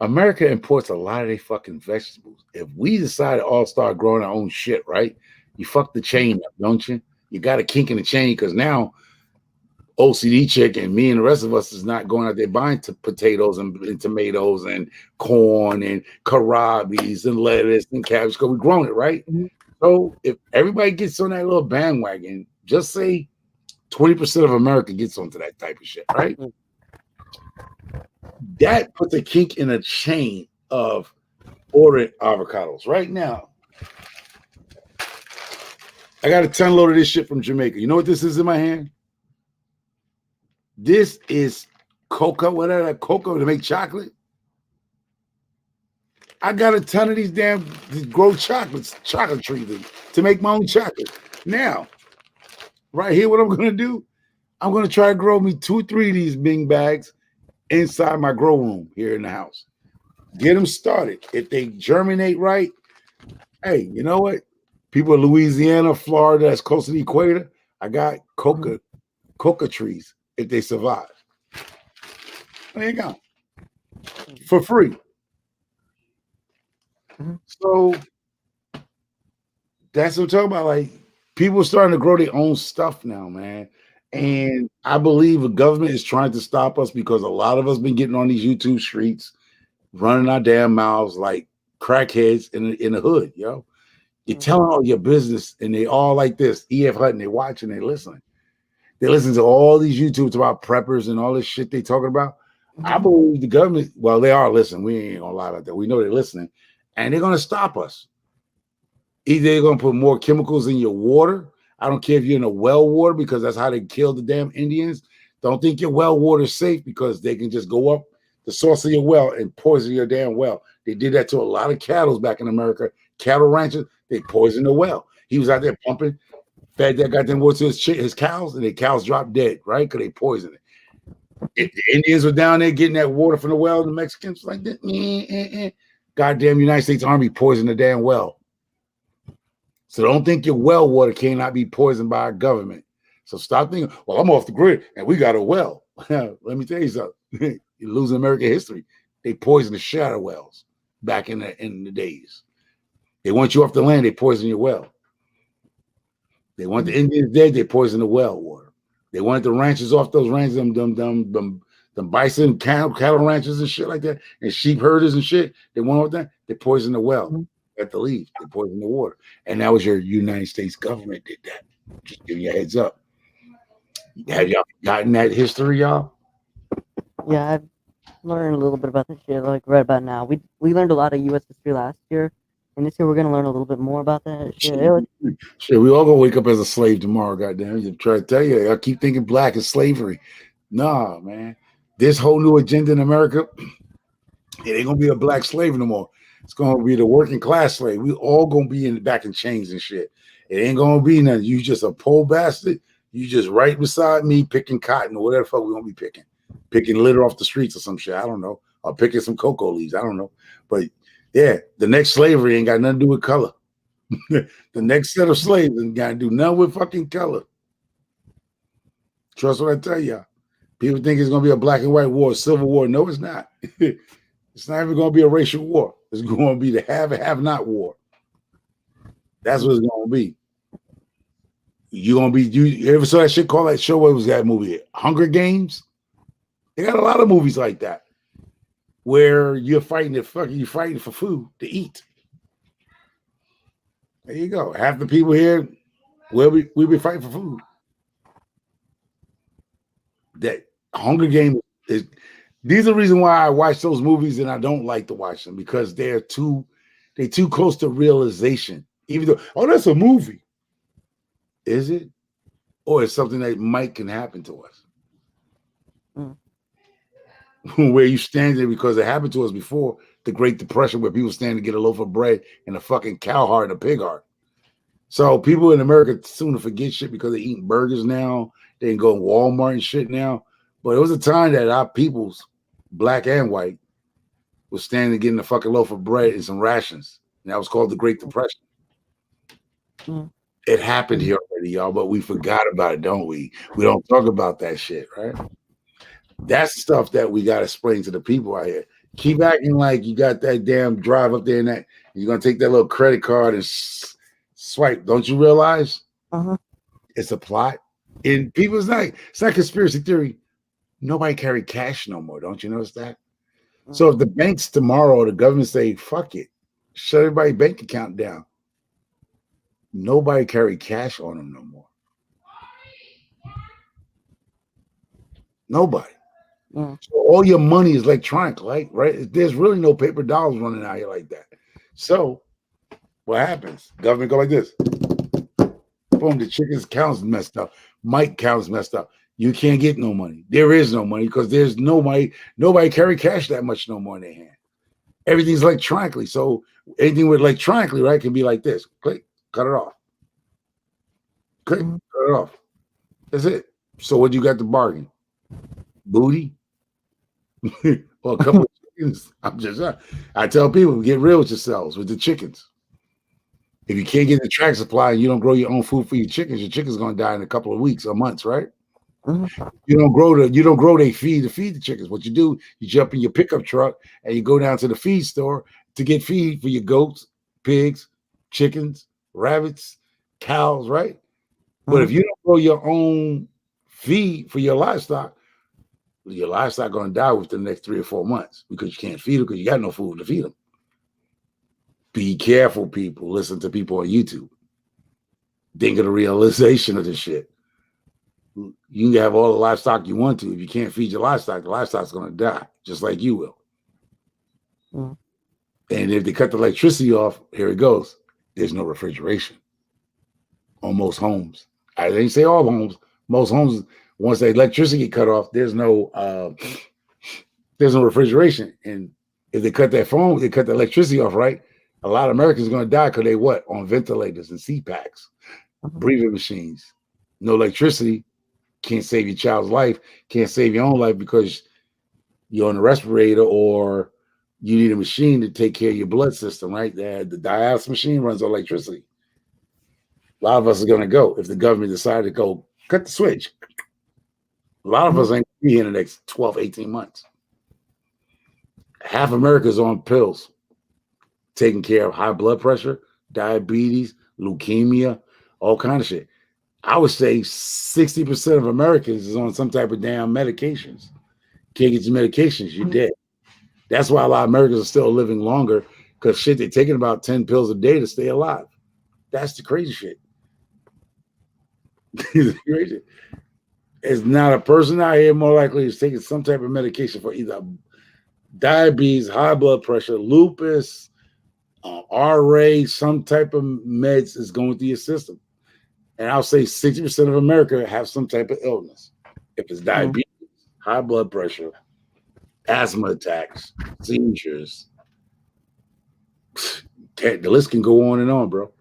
America imports a lot of their fucking vegetables. If we decide to all start growing our own shit, right? You fuck the chain up, don't you? You got a kink in the chain because now OCD chick and me and the rest of us is not going out there buying potatoes and tomatoes and corn and karabis and lettuce and cabbage because we're growing it, right? So if everybody gets on that little bandwagon, just say 20% of America gets onto that type of shit, right? That puts a kink in a chain of ordering avocados. Right now, I got a 10 load of this shit from Jamaica. You know what this is in my hand? This is cocoa, whatever, cocoa to make chocolate. I got a ton of these grow chocolate trees to make my own chocolate. Now, right here, what I'm going to do, I'm going to try to grow me 2 or 3 of these bing bags inside my grow room here in the house. Get them started. If they germinate right, hey, you know what? People in Louisiana, Florida, that's close to the equator, I got coca trees if they survive. They ain't gone for free. Mhm. So that's what I'm talking about. Like people are starting to grow their own stuff now, man. And I believe the government is trying to stop us because a lot of us been getting on these YouTube streets, running our damn mouths like crackheads in the hood, yo. You're telling all your business, and they all like this. E.F. Hutton, they watching, they listening. They listen to all these YouTubes about preppers and all this shit they talking about. I believe the government, well, they are listening. We ain't gonna lie about that. We know they're listening, and they're gonna stop us. Either they're gonna put more chemicals in your water. I don't care if you're in a well water because that's how they killed the damn Indians. Don't think your well water is safe because they can just go up the source of your well and poison your damn well. They did that to a lot of cattle back in America. Cattle ranchers, they poisoned the well. He was out there pumping, fed that goddamn water to his cows, and the cows dropped dead, right? Because they poisoned it. The Indians were down there getting that water from the well, and the Mexicans like that. Goddamn United States Army poisoned the damn well. So don't think your well water cannot be poisoned by our government. So stop thinking, well, I'm off the grid and we got a well. Let me tell you something. You're losing American history. They poisoned the shadow wells back in the days. They want you off the land, they poison your well. They want the Indians dead, they poison the well water. They want the ranchers off those ranches, them bison cattle ranchers and shit like that, and sheep herders and shit. They want all that. They poison the well. At the leave, they poison the water, and that was your United States government did that. Just giving you a heads up. Have y'all forgotten that history, y'all? Yeah, I've learned a little bit about this shit, like right about now. We learned a lot of U.S. history last year, and this year we're gonna learn a little bit more about that shit. Shit, we all gonna wake up as a slave tomorrow. Goddamn, you try to tell you, I keep thinking black is slavery. Nah, man, this whole new agenda in America, it ain't gonna be a black slave no more. It's gonna be the working class slave. We all gonna be back in chains and shit. It ain't gonna be nothing. You just a poor bastard. You just right beside me picking cotton or whatever the fuck we gonna be picking litter off the streets or some shit. I don't know. Or picking some cocoa leaves. I don't know. But yeah, the next slavery ain't got nothing to do with color. The next set of slaves ain't got to do nothing with fucking color. Trust what I tell y'all. People think it's gonna be a black and white war, civil war. No, it's not. It's not even going to be a racial war. It's going to be the have and have not war. That's what it's going to be. You're going to be, you ever saw that shit called that show? What was that movie? Hunger Games? They got a lot of movies like that where you're fighting for food to eat. There you go. Half the people here, we be fighting for food. That Hunger Games is. These are the reason why I watch those movies and I don't like to watch them because they're too close to realization. Even though, oh, that's a movie. Is it? Or it's something that can happen to us. Where you stand there because it happened to us before the Great Depression where people stand to get a loaf of bread and a fucking cow heart and a pig heart. So people in America soon to forget shit because they're eating burgers now. They can go to Walmart and shit now. But it was a time that our peoples, black and white, was standing getting a fucking loaf of bread and some rations. And that was called the Great Depression. It happened here already, y'all, but we forgot about it, don't we? We don't talk about that shit, right? That's stuff that we got to explain to the people out here. Keep acting like you got that damn drive up there and that you're going to take that little credit card and swipe. Don't you realize it's a plot? And people's like, it's not conspiracy theory. Nobody carry cash no more. Don't you notice that? So if the banks tomorrow, the government say, fuck it, shut everybody's bank account down. Nobody carry cash on them no more. Nobody. So all your money is electronic, right? There's really no paper dollars running out here like that. So what happens? Government go like this. Boom, the chicken's account's messed up. Mike account's messed up. You can't get no money. There is no money because there's no money. Nobody carry cash that much no more in their hand. Everything's electronically. So anything with electronically, right, can be like this. Click, cut it off. Click, cut it off. That's it. So what you got to bargain? Booty? Or a couple of chickens? I tell people, get real with yourselves, with the chickens. If you can't get the track supply and you don't grow your own food for your chickens going to die in a couple of weeks or months, right? Mhm. You don't grow they feed to feed the chickens. What you do, you jump in your pickup truck and you go down to the feed store to get feed for your goats, pigs, chickens, rabbits, cows, right? But if Mhm. you don't grow your own feed for your livestock going to die within the next 3 or 4 months because you can't feed them because you got no food to feed them. Be careful, people. Listen to people on YouTube. Think of the realization of this shit. You can have all the livestock you want to. If you can't feed your livestock, the livestock's going to die, just like you will. Mhm. And if they cut the electricity off, here it goes. There's no refrigeration on most homes. I didn't say all homes. Most homes, once the electricity get cut off, there's no refrigeration. And if they cut they cut the electricity off, right? A lot of Americans are going to die because they what? On ventilators and CPAPs, Mhm. breathing machines. No electricity, can't save your child's life, can't save your own life because you're on a respirator or you need a machine to take care of your blood system, right? The dialysis machine runs on electricity. A lot of us are going to go if the government decided to go cut the switch. A lot of us ain't gonna be here in the next 12, 18 months. Half America's on pills, taking care of high blood pressure, diabetes, leukemia, all kind of shit. I would say 60% of Americans is on some type of damn medications. Can't get your medications, you're dead. That's why a lot of Americans are still living longer because shit, they're taking about 10 pills a day to stay alive. That's the crazy shit. It's not a person out here more likely is taking some type of medication for either diabetes, high blood pressure, lupus, RA, some type of meds is going through your system. And I'll say 60% of America have some type of illness. If it's diabetes, high blood pressure, asthma attacks, seizures, the list can go on and on, bro.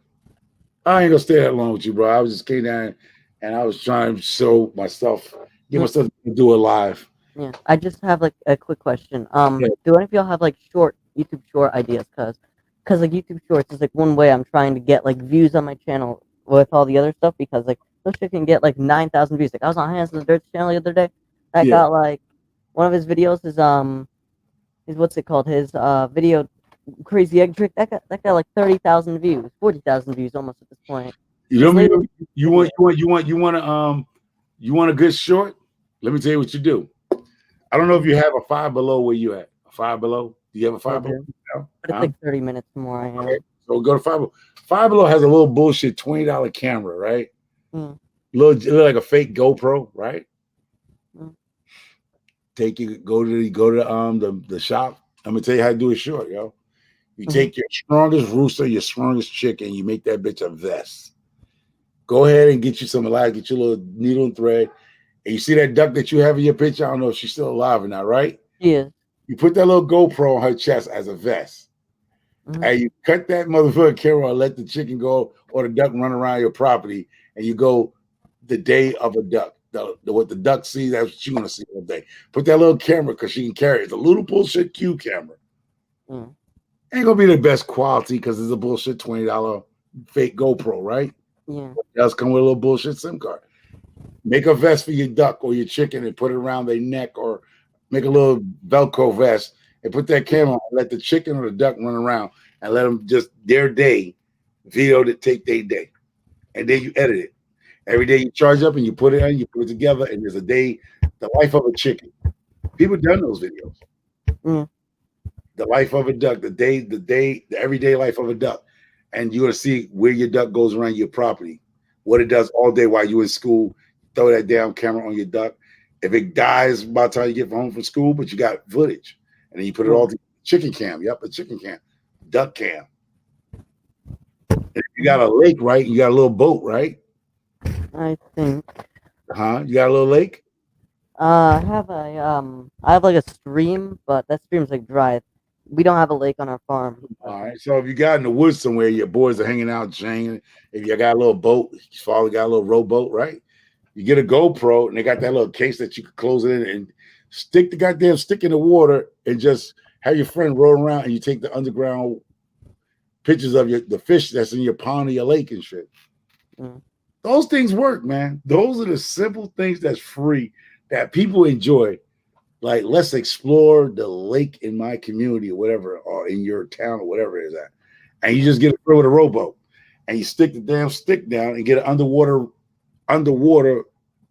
I ain't gonna stay that long with you, bro. I was just came down and I was trying to show myself, get myself to do it live. Yeah, I just have like a quick question. Yeah. Do any of y'all have like short YouTube short ideas? Cause like YouTube Shorts is like one way I'm trying to get like views on my channel with all the other stuff because like those shit can get like 9,000 views. Like I was on Hanson the Dirt's channel the other day. That Yeah. got like one of his videos is what's it called? His video Crazy Egg Trick. That got like 30,000 views, 40,000 views almost at this point. You His know me. latest video. You want a good short? Let me tell you what you do. I don't know if you have a Five Below where you at. A Five Below? Do you have a I Five Below? do, No? but it's like 30 minutes from where I Okay. am. So go to Five Below. Five Below has a little bullshit $20 camera, right? Mm, Little like a fake GoPro, right? mm, Take you go to the shop. I'm gonna tell you how to do a short, yo. You mhm, take your strongest rooster, your strongest chicken, you make that bitch a vest. Go ahead and get you some alive, get your little needle and thread. And you see that duck that you have in your picture? I don't know if she's still alive or not, right? She is. You put that little GoPro on her chest as a vest. Mhm, And you cut that motherfucker camera and let the chicken go or the duck run around your property. And you go the day of a duck. What the duck sees, that's what you're gonna see all day. Put that little camera because she can carry it. It's a little bullshit Q camera. mm, Ain't gonna be the best quality because it's a bullshit $20 fake GoPro, right? yeah. It does come with a little bullshit SIM card. Make a vest for your duck or your chicken and put it around their neck, or make a little Velcro vest and put that camera on. Let the chicken or the duck run around and let them just their day video to take their day. And then you edit it. Every day you charge up and you put it in, you put it together, and there's a day, the life of a chicken. People done those videos. Mm, The life of a duck, the everyday life of a duck. And you're gonna see where your duck goes around your property, what it does all day while you're in school. Throw that damn camera on your duck. If it dies by the time you get home from school, but you got footage, and then you put it all mm, to chicken cam. Yep, a chicken cam, duck cam. And if you got a lake, right? You got a little boat, right? I think. Huh? You got a little lake? I have like a stream, but that stream's like dry. We don't have a lake on our farm. All right. So if you got in the woods somewhere, your boys are hanging out, hanging. If you got a little boat, your father got a little rowboat, right? You get a GoPro and they got that little case that you could close it in and stick the goddamn stick in the water and just have your friend roll around and you take the underground pictures of the fish that's in your pond or your lake and shit. Mm. Those things work, man. Those are the simple things that's free that people enjoy. Like, let's explore the lake in my community or whatever, or in your town or whatever it is at. And you just get through with a rowboat and you stick the damn stick down and get it underwater,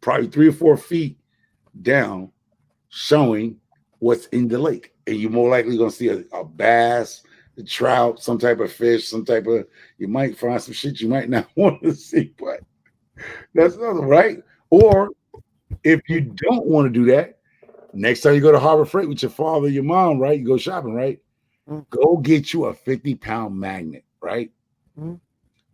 probably 3 or 4 feet down, showing what's in the lake. And you're more likely going to see a bass, a trout, some type of fish, you might find some shit you might not want to see, but that's nothing, right? Or if you don't want to do that, next time you go to Harbor Freight with your father, your mom, right? You go shopping, right? Go get you a 50-pound magnet, right? Mhm.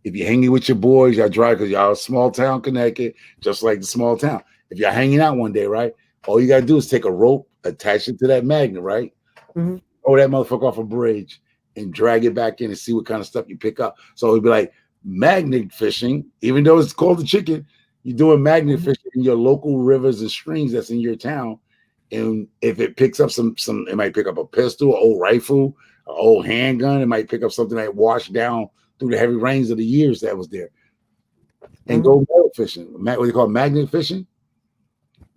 If you're hanging with your boys, y'all drive because y'all small town Connecticut, just like the small town. If you're hanging out one day, right? All you gotta do is take a rope, attach it to that magnet, right? Mhm. Throw that motherfucker off a bridge and drag it back in and see what kind of stuff you pick up. So it'd be like magnet fishing, even though it's called the chicken, you're doing magnet fishing in your local rivers and streams that's in your town. And if it picks up some, it might pick up a pistol, an old rifle, an old handgun. It might pick up something that washed down through the heavy rains of the years that was there. And go metal fishing. What do you call it? Magnet fishing?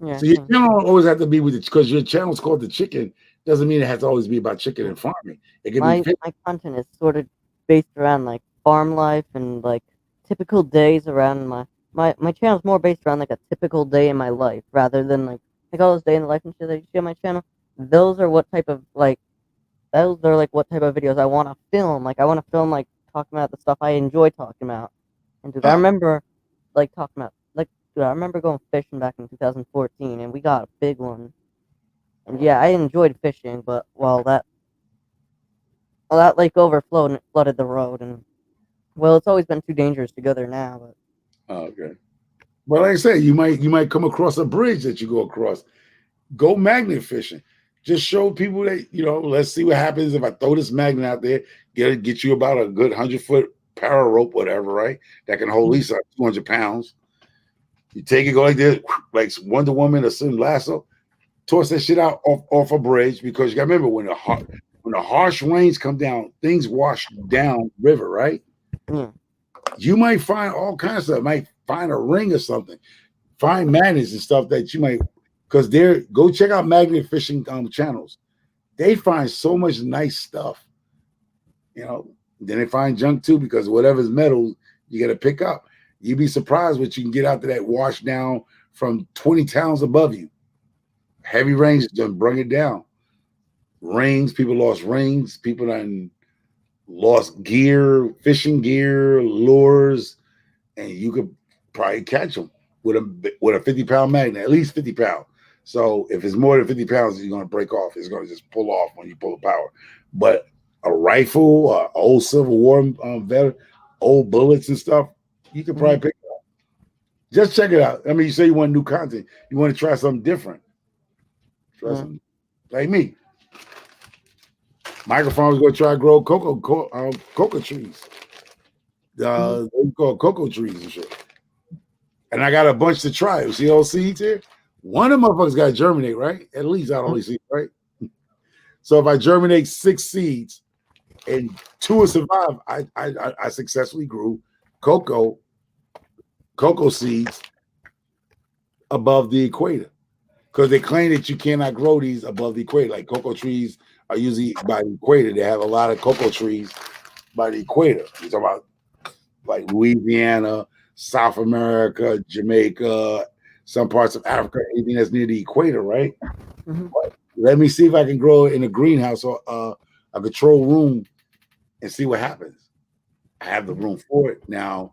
Yeah. So your channel don't always have to be with it because your channel's called the chicken. Doesn't mean it has to always be about chicken and farming. It can be My content is sort of based around like farm life and like typical days around my channel's more based around like a typical day in my life rather than like all those day in the life and shit that you see on my channel. Those are what type of like those are like what type of videos I want to film. Like I want to film like talking about the stuff I enjoy talking about. And dude, I remember like talking about like dude, I remember going fishing back in 2014 and we got a big one. And yeah, I enjoyed fishing, but that lake overflowed and it flooded the road, and well, it's always been too dangerous to go there now. But okay. But like I said, you might come across a bridge that you go across. Go magnet fishing. Just show people that, let's see what happens if I throw this magnet out there, get you about a good 100-foot power rope, whatever, right? That can hold at least 200 pounds. You take it, go like this, like Wonder Woman or some lasso, toss that shit out off a bridge, because you got to remember when the harsh rains come down, things wash down river, right? yeah, You might find all kinds of stuff. Might find a ring or something. Find magnets and stuff that you might, because go check out magnet fishing channels. They find so much nice stuff. Then they find junk too, because whatever's metal, you got to pick up. You'd be surprised what you can get out to that wash down from 20 towns above you. Heavy rains just bring it down. Rings, people lost rings. People done lost gear, fishing gear, lures, and you could probably catch them with a 50-pound magnet, at least 50 pounds. So if it's more than 50 pounds, you're going to break off. It's going to just pull off when you pull the power. But a rifle, old Civil War veteran, old bullets and stuff, you could probably pick it up. Just check it out. I mean, you say you want new content. You want to try something different. Try something like me. Microphone's going to try to grow cocoa trees. They call cocoa trees and shit. And I got a bunch to try. See those seeds here? One of them motherfuckers got to germinate, right? At least I only see, right? So if I germinate 6 seeds and 2 will survive, I successfully grew cocoa seeds above the equator. Because they claim that you cannot grow these above the equator. Like cocoa trees are usually by the equator. They have a lot of cocoa trees by the equator. You're talking about like Louisiana, South America, Jamaica, some parts of Africa, anything that's near the equator, right? Let me see if I can grow it in a greenhouse or a control room and see what happens. I have the room for it. Now,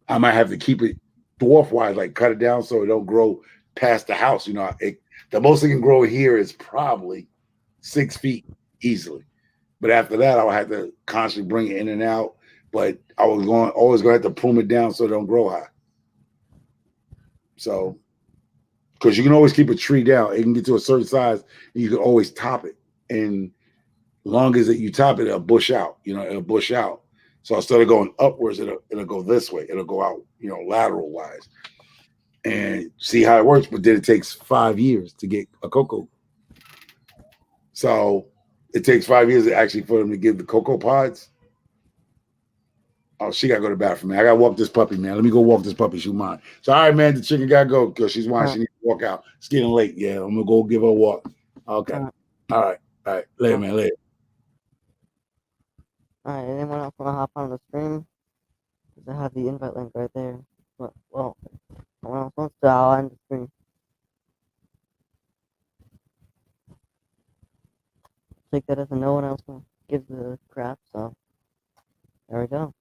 I might have to keep it dwarf-wise, like cut it down so it don't grow past the house. The most it can grow here is probably 6 feet easily. But after that, I'll have to constantly bring it in and out. But I was always going to have to prune it down so it don't grow high. So, because you can always keep a tree down. It can get to a certain size, and you can always top it. And long as you top it, it'll bush out. It'll bush out. So instead of going upwards, it'll go this way. It'll go out, lateral wise. And see how it works. But then it takes 5 years to get a cocoa. So it takes 5 years actually for them to give the cocoa pods. Oh, she gotta go to the bathroom, man. I gotta walk this puppy, man. Let me go walk this puppy. She mine. So all right, man. The chicken gotta go because she's whining. Alright. She needs to walk out. It's getting late. Yeah, I'm gonna go give her a walk. Okay. Alright. All right. All right. Later, man. Later. Alright, anyone else wanna hop on the stream? Because I have the invite link right there. Well, someone else wants to, I'll end the stream. Take that as a no one else gives a crap, so there we go.